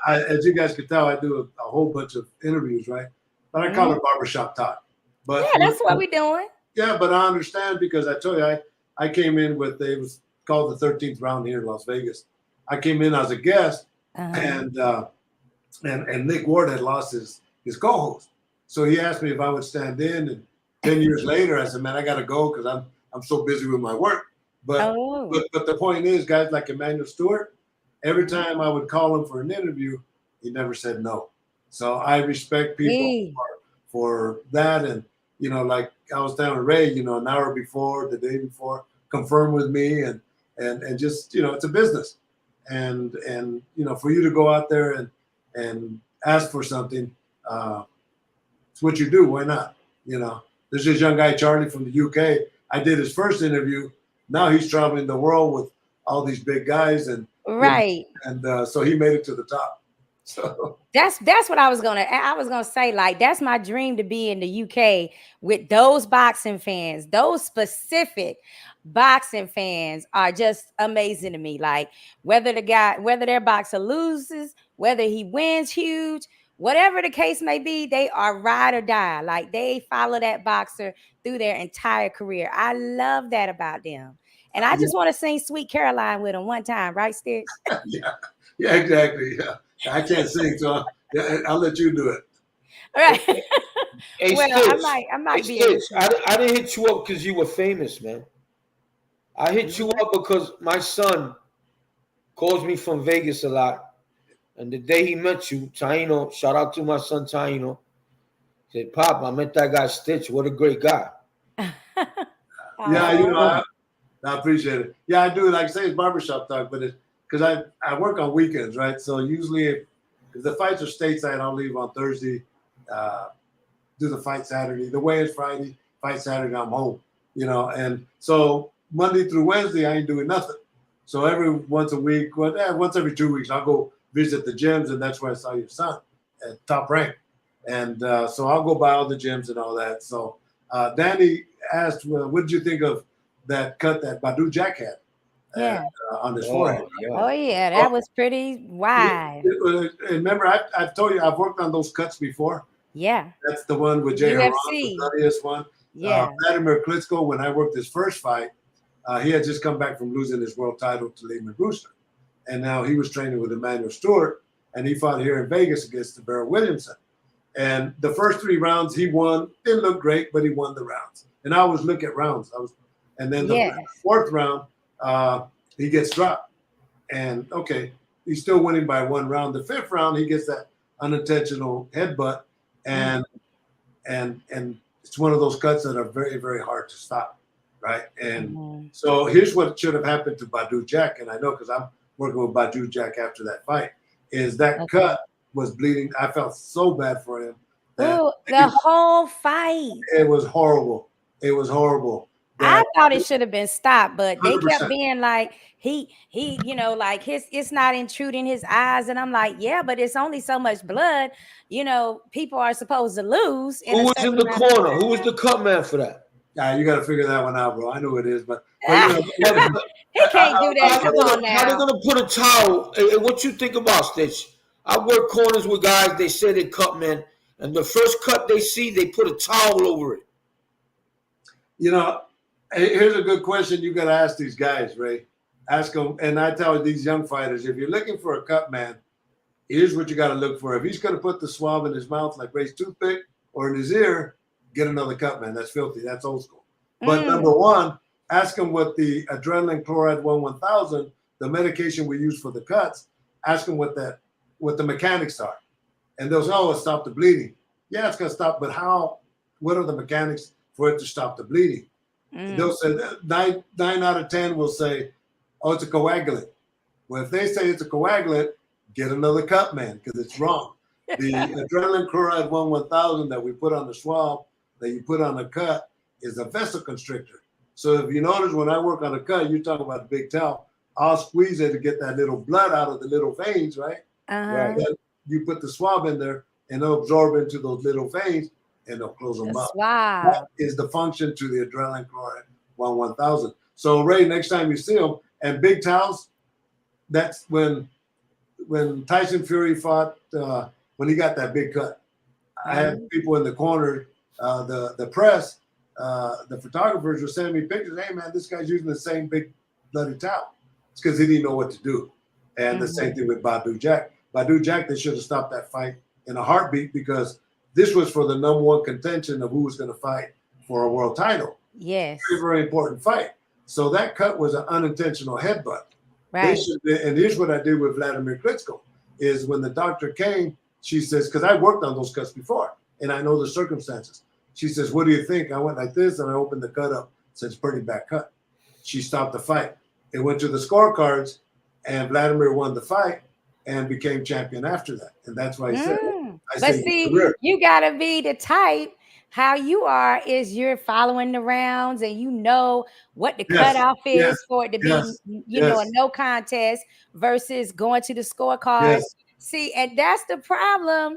as you guys can tell, I do a whole bunch of interviews, right? But I call it barbershop talk. But yeah, that's what we're doing. Yeah, but I understand because I told you I came in with it was called the 13th round here in Las Vegas. I came in as a guest, and Nick Ward had lost his co-host, so he asked me if I would stand in. And 10 years later, I said, "Man, I gotta go because I'm so busy with my work." But the point is, guys like Emmanuel Stewart, every time I would call him for an interview, he never said no. So I respect people for that. And you know, like I was down with Ray, you know, an hour before, the day before, confirm with me, and just it's a business. And for you to go out there and ask for something, it's what you do. Why not? There's this young guy, Charlie from the UK. I did his first interview. Now he's traveling the world with all these big guys, and so he made it to the top. So that's what I was gonna say. Like, that's my dream, to be in the UK with those boxing fans. Those specific boxing fans are just amazing to me. Like, whether their boxer loses, whether he wins huge, whatever the case may be, they are ride or die. Like, they follow that boxer through their entire career. I love that about them. And I just want to sing Sweet Caroline with them one time, right, Stitch? Yeah, exactly. Yeah. I can't sing, so I'll let you do it. All right. Hey, well, Stitch, I might be. Stitch, I didn't hit you up because you were famous, man. I hit you up because my son calls me from Vegas a lot. And the day he met you, Taino, shout out to my son Taino, said, "Pop, I met that guy Stitch. What a great guy." Yeah, I appreciate it. Yeah, I do. Like I say, it's barbershop talk, but it's because I work on weekends, right? So usually if the fights are stateside, I'll leave on Thursday, do the fight Saturday. The way is Friday, fight Saturday, I'm home, And so Monday through Wednesday, I ain't doing nothing. So every once a week, once every 2 weeks, I'll go visit the gyms, and that's where I saw your son at Top Rank. And so I'll go by all the gyms and all that. So Danny asked, what did you think of that cut that Badu Jack had? On his forehead. Oh yeah, that was pretty wide. Remember, I've told you I've worked on those cuts before. Yeah, that's the one with Jay Haran, the bloodiest one. Yeah, Vladimir Klitschko, when I worked his first fight, he had just come back from losing his world title to Lehman Brewster, and now he was training with Emmanuel Stewart, and he fought here in Vegas against Barrett Williamson. And the first 3 rounds he won. Didn't look great, but he won the rounds. And I always look at rounds. And then the 4th round. He gets dropped, and he's still winning by 1 round. The 5th round, he gets that unintentional headbutt, and it's one of those cuts that are very, very hard to stop, right? And so here's what should have happened to Badu Jack, and I know because I'm working with Badu Jack after that fight, is that cut was bleeding. I felt so bad for him. Ooh, the whole fight. It was horrible. It was horrible. I thought it should have been stopped, but they kept being like, he, like it's not intruding his eyes. And I'm like, yeah, but it's only so much blood. People are supposed to lose. Who was in the corner? Who was the cut man for that? Yeah, you got to figure that one out, bro. I know it is, but he can't do that. Come on now. How they gonna put a towel? What you think about Stitch? I work corners with guys. They say they Cutmen, and the first cut they see, they put a towel over it. You know, here's a good question you got to ask these guys, Ray. Ask them, and I tell these young fighters, if you're looking for a cut man, here's what you got to look for. If he's going to put the swab in his mouth like Ray's toothpick or in his ear, get another cut man. That's filthy. That's old school. But number one, ask him what the adrenaline chloride 1000, the medication we use for the cuts, ask him what the mechanics are. And they'll say, oh, it stopped the bleeding. Yeah, it's going to stop, but how? What are the mechanics for it to stop the bleeding? They'll say 9 out of 10 will say, oh, it's a coagulant. Well, if they say it's a coagulant, get another cut man because it's wrong. The adrenaline chloride 1000 that we put on the swab, that you put on the cut, is a vessel constrictor. So if you notice when I work on a cut, you talk about the big towel, I'll squeeze it to get that little blood out of the little veins, right? Right. Then you put the swab in there and it'll absorb into those little veins and it'll close them up. Wow. That is the function to the adrenaline chloride 1000. So Ray, next time you see them, and big towels, that's when Tyson Fury fought, when he got that big cut. I had people in the corner, the press, the photographers were sending me pictures. Hey, man, this guy's using the same big bloody towel. It's because he didn't know what to do. And the same thing with Badu Jack. Badu Jack, they should have stopped that fight in a heartbeat because this was for the number one contention of who was going to fight for a world title. Yes. Very, very important fight. So that cut was an unintentional headbutt. Right. And here's what I did with Vladimir Klitschko is when the doctor came, she says, because I worked on those cuts before and I know the circumstances. She says, what do you think? I went like this and I opened the cut up. Said, it's pretty bad cut. She stopped the fight. It went to the scorecards and Vladimir won the fight and became champion after that. And that's why I said, but see, you got to be the type. How you are is you're following the rounds and you know what the cutoff is for it to be, you know, a no contest versus going to the scorecards. See, and that's the problem.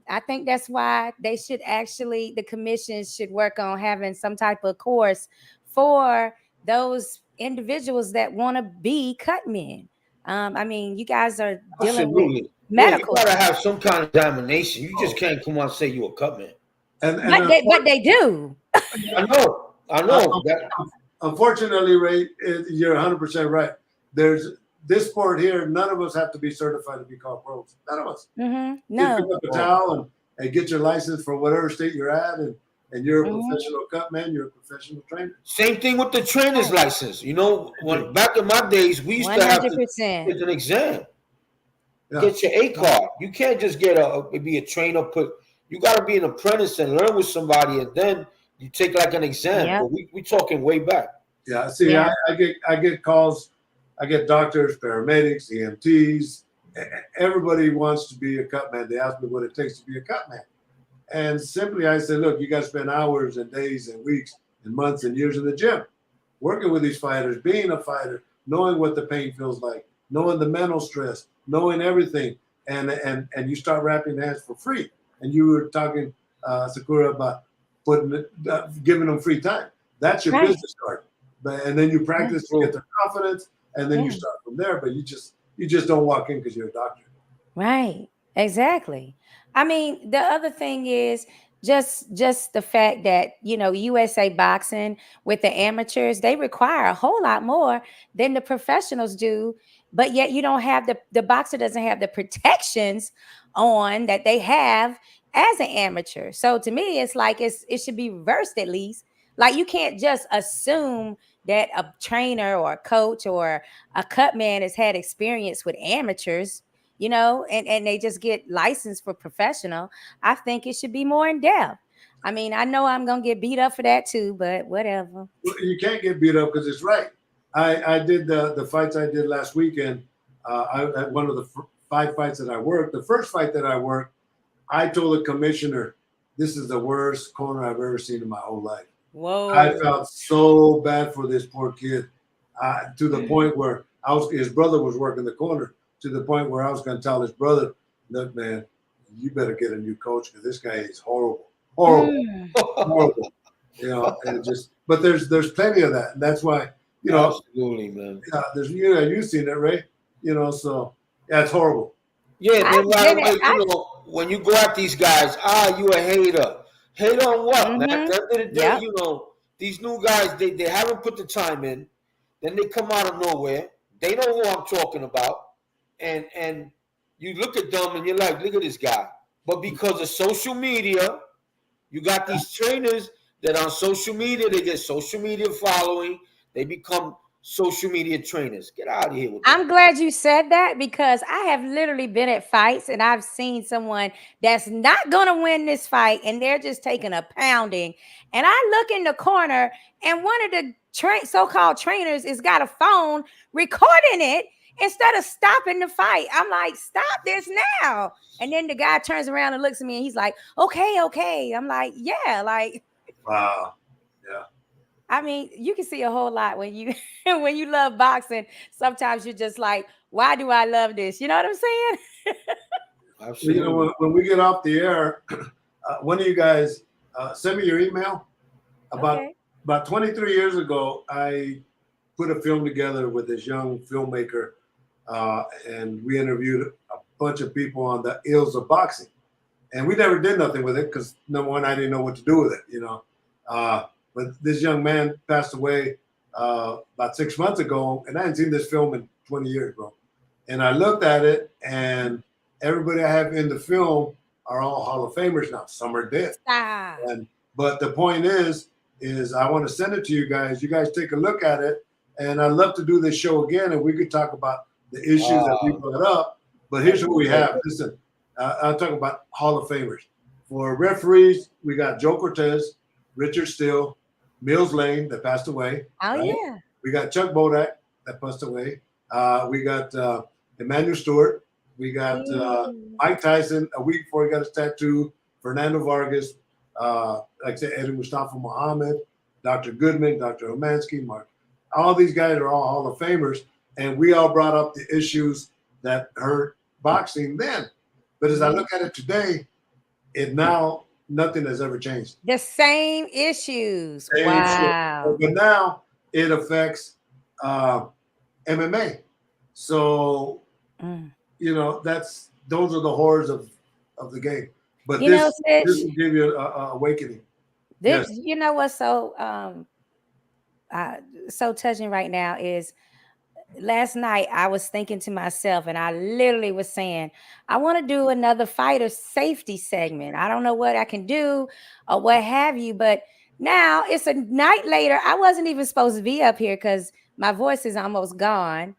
I think that's why they should actually, the commissions should work on having some type of course for those individuals that want to be Cutmen. I mean, you guys are dealing with medical. You gotta have some kind of examination. You just can't come out and say you're a Cutman. But they do. I know. Unfortunately, Ray, you're 100% right. There's this sport here. None of us have to be certified to be called pros. None of us. No. You pick up a towel and get your license for whatever state you're at, and you're a professional Cutman. You're a professional trainer. Same thing with the trainer's license. You know, when back in my days, we used 100%. To have to get an exam. Get your A card. You can't just be a trainer. You got to be an apprentice and learn with somebody, and then you take like an exam. But we talking way back. Yeah. See, I get calls. I get doctors, paramedics, EMTs. Everybody wants to be a Cutman. They ask me what it takes to be a Cutman, and simply I say, look, you got to spend hours and days and weeks and months and years in the gym, working with these fighters, being a fighter, knowing what the pain feels like, knowing the mental stress, knowing everything, and you start wrapping hands for free. And you were talking, Sakura, about giving them free time. That's your business card. And then you practice to get their confidence, and then you start from there. But you just don't walk in because you're a doctor. Right. Exactly. I mean, the other thing is just the fact that, you know, USA Boxing with the amateurs, they require a whole lot more than the professionals do. But yet you don't have the boxer doesn't have the protections on that they have as an amateur. So to me, it's like it should be reversed at least. Like you can't just assume that a trainer or a coach or a Cutman has had experience with amateurs, you know, and they just get licensed for professional. I think it should be more in depth. I mean, I know I'm going to get beat up for that too, but whatever. You can't get beat up because it's right. I did the fights I did last weekend. One of the 5 fights that I worked, the first fight that I worked, I told the commissioner, this is the worst corner I've ever seen in my whole life. Whoa. I felt so bad for this poor kid to the point where his brother was working the corner, to the point where I was going to tell his brother, look, man, you better get a new coach because this guy is horrible. Horrible. You know, and but there's plenty of that. And that's why, you know, absolutely, man. You've seen it, Ray. You know, so yeah, it's horrible. Yeah, I've then right been away, at, I, when you go at these guys, you a hater. Hater on what, man? At mm-hmm. the end of the day, Yep. these new guys, they haven't put the time in. Then they come out of nowhere. They know who I'm talking about. And you look at them and you're like, look at this guy. But because of social media, you got these trainers that on social media, they get social media following. They become social media trainers. Get out of here with that. I'm glad you said that because I have literally been at fights and I've seen someone that's not going to win this fight and they're just taking a pounding. And I look in the corner and one of the so-called trainers has got a phone recording it instead of stopping the fight. I'm like, stop this now. And then the guy turns around and looks at me and he's like, okay, okay. I'm like, yeah, like. Wow. Yeah. I mean, you can see a whole lot when you when you love boxing. Sometimes you're just like, why do I love this? You know what I'm saying? Absolutely. You know, when we get off the air, one of you guys send me your email. Okay. About 23 years ago, I put a film together with this young filmmaker, and we interviewed a bunch of people on the ills of boxing. And we never did nothing with it because, number one, I didn't know what to do with it, you know. But this young man passed away about 6 months ago, and I hadn't seen this film in 20 years, bro. And I looked at it, and everybody I have in the film are all Hall of Famers now. Some are dead. Stop. But the point is I want to send it to you guys. You guys take a look at it, and I'd love to do this show again, and we could talk about the issues that we brought up. But here's what we have. Listen, I'll talk about Hall of Famers. For referees, we got Joe Cortez, Richard Steele, Mills Lane that passed away. Oh, right? yeah. We got Chuck Bodak that passed away. We got Emmanuel Stewart. We got Mike Tyson a week before he got his tattoo. Fernando Vargas, like I said, Eddie Mustafa Muhammad, Dr. Goodman, Dr. Omansky, Mark. All these guys are all Hall of Famers, and we all brought up the issues that hurt boxing then. But as I look at it today, nothing has ever changed. The same issues. Wow. But now it affects MMA. So, you know, those are the horrors of the game. But this will give you an awakening. This, you know what's so so touching right now is last night I was thinking to myself and I literally was saying, I want to do another fighter safety segment. I don't know what I can do or what have you, but now it's a night later. I wasn't even supposed to be up here because my voice is almost gone,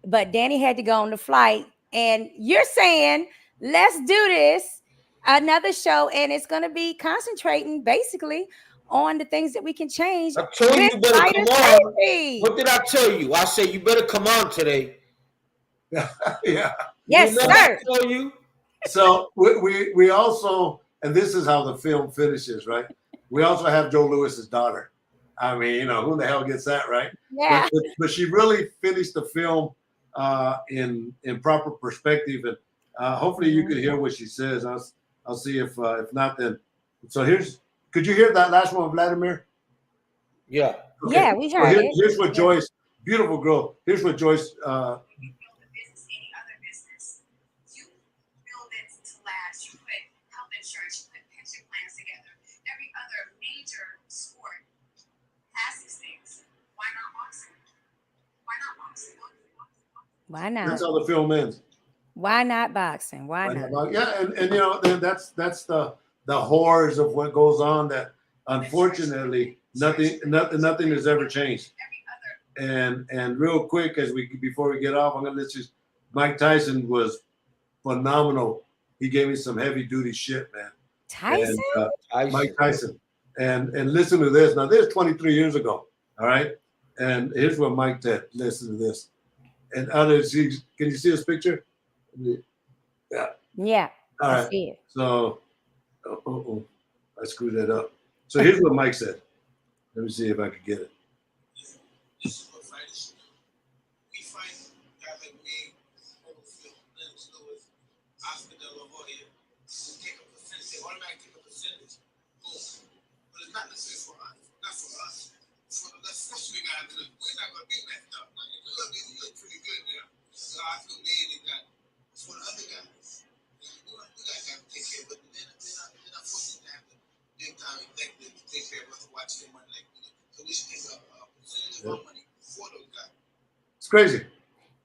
but Danny had to go on the flight and you're saying, let's do this, another show, and it's going to be concentrating basically on the things that we can change. I told you you better come on. What did I tell you? I said you better come on today. Yeah. Yes, sir. I told you. So we also, and this is how the film finishes, right? We also have Joe Lewis's daughter. I mean, you know, who the hell gets that, right? Yeah. But she really finished the film in proper perspective, and hopefully you could hear what she says. I'll see if not then. So could you hear that last one, Vladimir? Yeah. Okay. Yeah, we heard it. Here's what Joyce, beautiful girl. Here's what Joyce. Why not? That's how the film ends. Why not boxing? Why not? Yeah, and you know that's the horrors of what goes on. That unfortunately nothing has ever changed. And real quick, before we get off, I'm gonna let you. Mike Tyson was phenomenal. He gave me some heavy duty shit, man. Tyson? And, Mike Tyson. And listen to this. Now this is 23 years ago. All right. And here's what Mike said. Listen to this. And others, can you see this picture? Yeah. Yeah. All right. I see it. So, I screwed that up. So here's what Mike said. Let me see if I can get it. This is what fighters do. We fight guys like me, Holyfield, Lennox Lewis, Oscar De La Hoya. We take a percentage, they automatically take a percentage. Boom. But it's not necessarily for us. Not for us. For the less frustrated guys, we're not going to be messed up. We look pretty good now. So I feel mainly that it's for the other guys. crazy.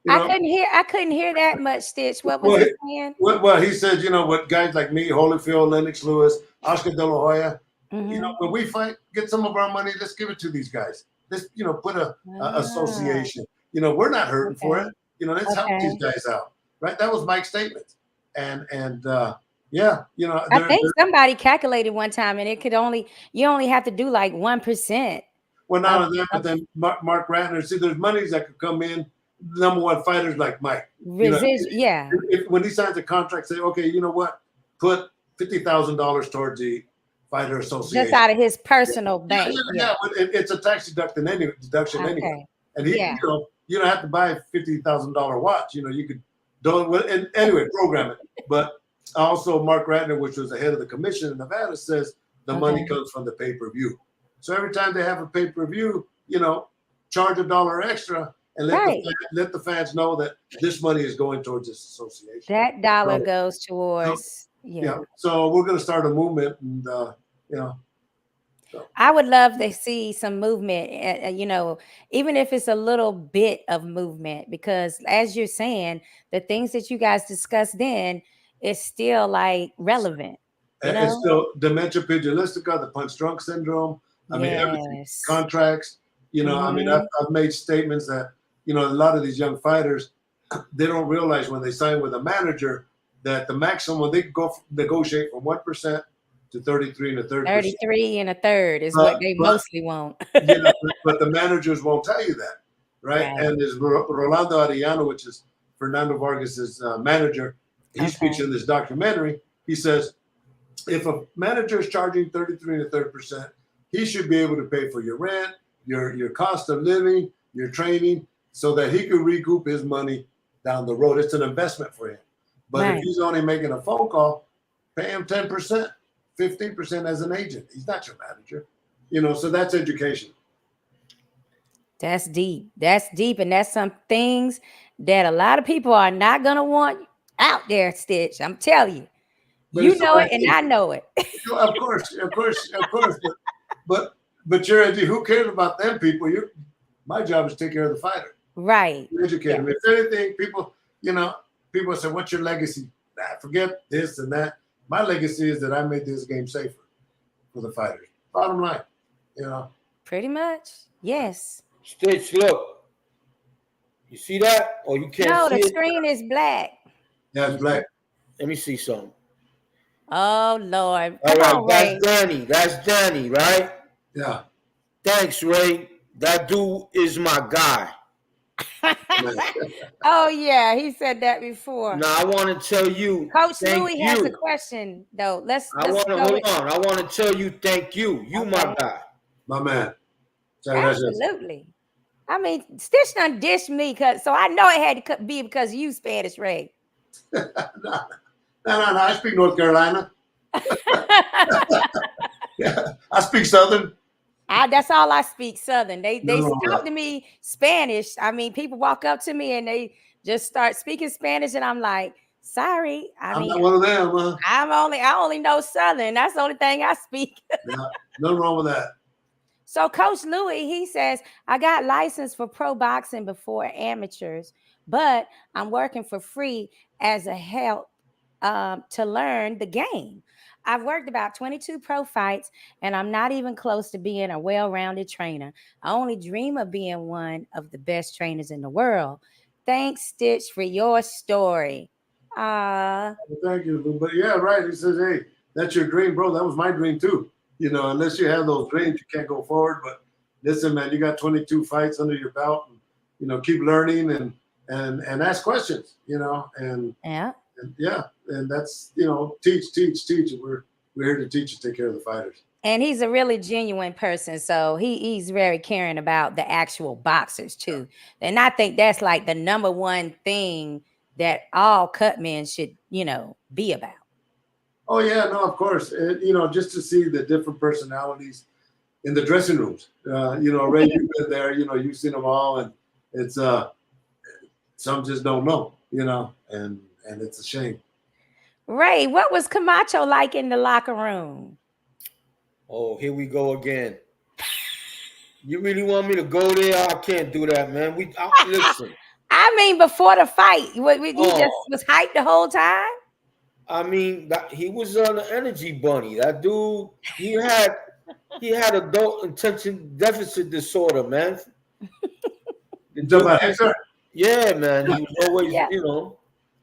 I couldn't hear that much, Stitch. What was he saying? Well, he said, what guys like me, Holyfield, Lennox Lewis, Oscar De La Hoya, when we fight, get some of our money. Let's give it to these guys. Let's, put a association. We're not hurting for it. Let's help these guys out. Right. That was Mike's statement. And yeah, I think somebody calculated one time, and you only have to do like 1%. Well, not only that, but then Mark Ratner. See, there's monies that could come in. Number one fighters like Mike. Yeah. When he signs a contract, say, okay, you know what? Put $50,000 towards the fighter association. Just out of his personal bank. Yeah. But it's a tax deduction anyway. And he, you don't have to buy a $50,000 watch. You could don't. And anyway, program it. But also, Mark Ratner, which was the head of the commission in Nevada, says the money comes from the pay-per-view. So every time they have a pay-per-view, charge $1 extra. And let the fans know that this money is going towards this association. That dollar goes towards So we're going to start a movement, and I would love to see some movement. Even if it's a little bit of movement, because as you're saying, the things that you guys discussed then is still like relevant. It's still dementia pugilistica, the punch drunk syndrome. I mean, everything, contracts. I mean, I've made statements that. A lot of these young fighters, they don't realize when they sign with a manager that the maximum they can go negotiate from 1% to 33 1/3%. 33 1/3 is what they mostly want. But the managers won't tell you that, right? And there's Rolando Arellano, which is Fernando Vargas's manager. He speaks in this documentary. He says, if a manager is charging 33 1/3%, he should be able to pay for your rent, your cost of living, your training, so that he could recoup his money down the road. It's an investment for him. But if he's only making a phone call, pay him 10%, 15% as an agent. He's not your manager. So that's education. That's deep. And that's some things that a lot of people are not going to want out there, Stitch. I'm telling you. But it, and I know it. Of course. But you're who cares about them people? My job is to take care of the fighter. Right. Educate them. If anything, people say, what's your legacy? Forget this and that. My legacy is that I made this game safer for the fighters. Bottom line, Pretty much. Yes. Stitch, look. You see that? Or you can't see it? No, the screen is black. Yeah, it's black. Let me see something. Oh, Lord. All right, that's Danny, right? Yeah. Thanks, Ray. That dude is my guy. Oh yeah, he said that before. Now I want to tell you, Coach Louis has a question though. Hold on. I want to tell you, thank you. You my guy, my man. Absolutely. I mean, Stitch done dished me, so I know it had to be because you Spanish, Ray. No. I speak North Carolina. Yeah, I speak Southern. That's all I speak, Southern. They talk to me Spanish. I mean, people walk up to me and they just start speaking Spanish, and I'm like, sorry. I'm not one of them. Huh? I only know Southern. That's the only thing I speak. Yeah, nothing wrong with that. So Coach Louis, he says, I got licensed for pro boxing before amateurs, but I'm working for free as a help to learn the game. I've worked about 22 pro fights, and I'm not even close to being a well-rounded trainer. I only dream of being one of the best trainers in the world. Thanks, Stitch, for your story. Thank you. But yeah, right. He says, hey, that's your dream, bro. That was my dream too. Unless you have those dreams, you can't go forward. But listen, man, you got 22 fights under your belt. And, keep learning and ask questions, and that's teach. We're here to teach and take care of the fighters. And he's a really genuine person, so he's very caring about the actual boxers too. And I think that's like the number one thing that all Cutmen should be about. Oh yeah, no, of course. Just to see the different personalities in the dressing rooms. Ray, you've been there. You've seen them all, and it's some just don't know. And it's a shame. Ray, what was Camacho like in the locker room? Oh, here we go again. You really want me to go there? I can't do that, man. Listen. I mean, before the fight, he just Oh, was hyped the whole time. I mean, he was an energy bunny. That dude, he had adult attention deficit disorder, man. The You talking dude, about Hector? yeah, man. He was always, Yeah.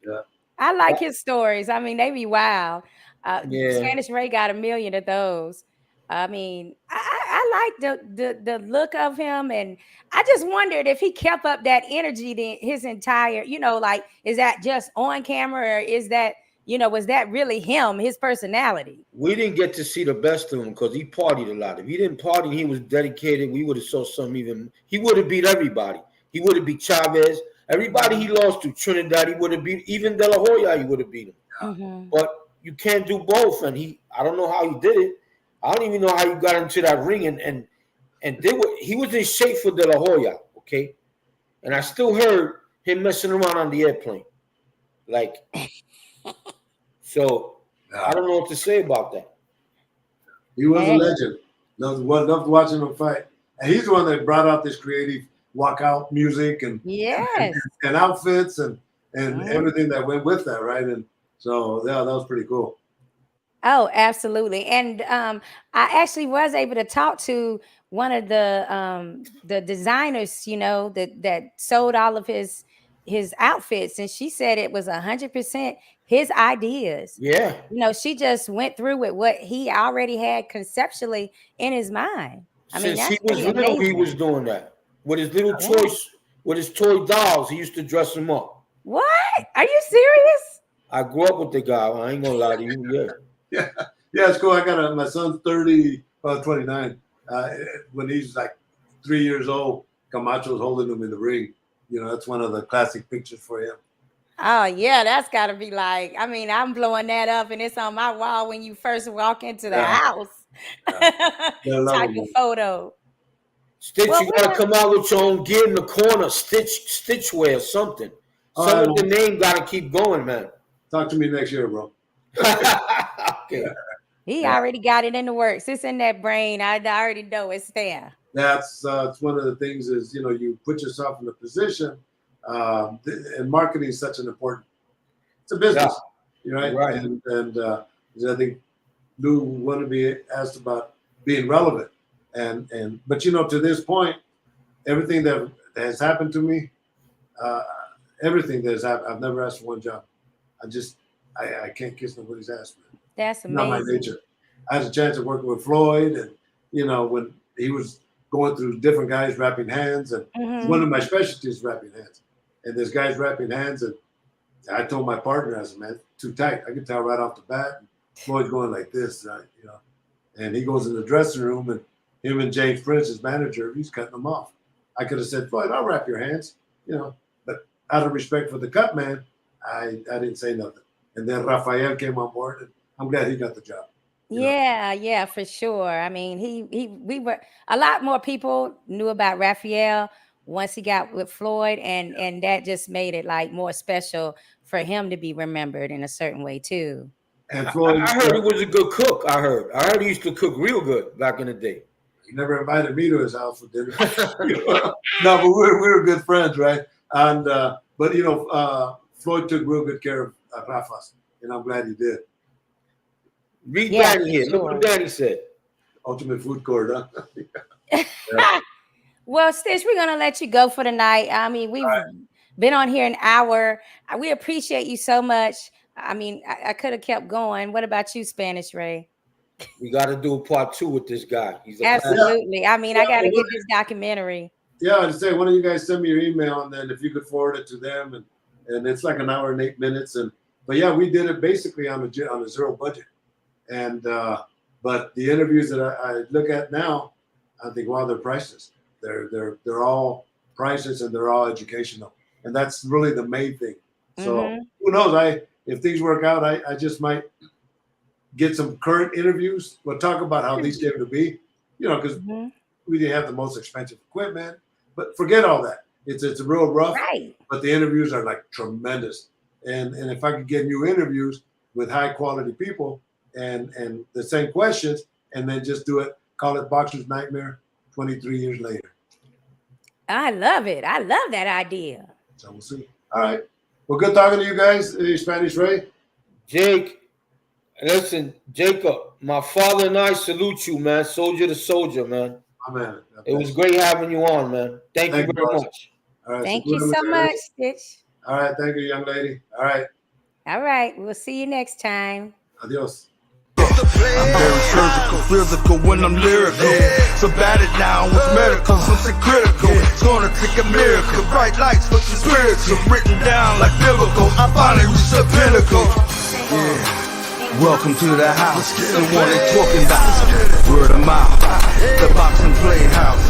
Yeah. I like his stories. I mean, they be wild. Yeah. Spanish Ray got a million of those. I mean, I like the look of him, and I just wondered if he kept up that energy his entire, like, is that just on camera, or is that, was that really him, his personality? We didn't get to see the best of him because he partied a lot. If he didn't party, he was dedicated. We would have saw some even. He would have beat everybody. He would have beat Chavez. Everybody he lost to, Trinidad, he would have beat. Even De La Hoya, he would have beat him. Mm-hmm. But you can't do both. And I don't know how he did it. I don't even know how he got into that ring and he was in shape for De La Hoya, okay? And I still heard him messing around on the airplane. Like, so I don't know what to say about that. He was a legend. Loved watching him fight. And he's the one that brought out this creative walkout music and outfits and everything that went with that, right? And so yeah, that was pretty cool. Oh, absolutely. And I actually was able to talk to one of the designers, that sold all of his outfits, and she said it was 100% his ideas. Yeah. She just went through with what he already had conceptually in his mind. I mean, Since that's he was pretty little, he amazing. was doing that. With his little toys, with his toy dolls, he used to dress them up. What? Are you serious? I grew up with the guy. I ain't gonna lie to you. Yeah, it's cool. I got my son's 29. When he's like 3 years old, Camacho's holding him in the ring. That's one of the classic pictures for him. Oh yeah, that's got to be like. I mean, I'm blowing that up, and it's on my wall when you first walk into the house. Type of photo. Stitch, you gotta come out with your own gear in the corner. Stitch wear something. Some of the name gotta keep going, man. Talk to me next year, bro. Okay. He already got it in the works. It's in that brain. I already know it's there. That's it's one of the things is, you put yourself in a position, and marketing is such an important, it's a business, right? And I think Lou wanted to be asked about being relevant. But to this point, everything that has happened to me, everything that has happened, I've never asked for one job. I can't kiss nobody's ass, man. That's amazing. Not my nature. I had a chance of working with Floyd, and when he was going through different guys wrapping hands, and one of my specialties is wrapping hands. And this guy's wrapping hands, and I told my partner, I said, man, too tight. I can tell right off the bat. And Floyd's going like this, and he goes in the dressing room, and him and James Prince, his manager, he's cutting them off. I could have said, Floyd, I'll wrap your hands, but out of respect for the Cutman, I didn't say nothing. And then Rafael came on board, and I'm glad he got the job. Yeah, for sure. I mean, we were a lot more people knew about Raphael once he got with Floyd, and that just made it like more special for him to be remembered in a certain way too. And Floyd, I heard he was a good cook. I heard he used to cook real good back in the day. He never invited me to his house for dinner. No, but we were good friends, right? And but Floyd took real good care of Rafa's, and I'm glad he did. Read Danny here. Look what Danny said. Ultimate food court, huh? Well, Stitch, we're gonna let you go for the night. I mean, we've been on here an hour. We appreciate you so much. I mean, I could have kept going. What about you, Spanish Ray? We got to do a part 2 with this guy. He's absolutely. I mean, I got to get this documentary. Yeah, I'd say, why don't you guys send me your email, and then if you could forward it to them, and it's like an hour and 8 minutes, but yeah, we did it basically on a zero budget, and but the interviews that I look at now, I think, wow, they're priceless. They're all priceless, and they're all educational, and that's really the main thing. So who knows? If things work out, I just might get some current interviews. We'll talk about how these came to be, because we didn't have the most expensive equipment. But forget all that. It's real rough, but the interviews are like tremendous. And if I could get new interviews with high quality people and the same questions, and then just do it, call it Boxer's Nightmare, 23 years later. I love it. I love that idea. So we'll see. All right. Well, good talking to you guys, Spanish Ray. Jake, listen, Jacob, my father and I salute you, man. Soldier to soldier, man. Amen. It was great having you on, man. Thank you very much. All right, Thank you so much, Stitch. All right. Thank you, young lady. All right. All right. We'll see you next time. Adios. I'm very surgical, physical when I'm lyrical. So bat it down with medical, something critical. It's gonna take a miracle. Bright lights for some spiritual, written down like biblical. I finally reached the pinnacle. Yeah. Welcome to the house, the one they talking about. Word of mouth, the boxing playhouse.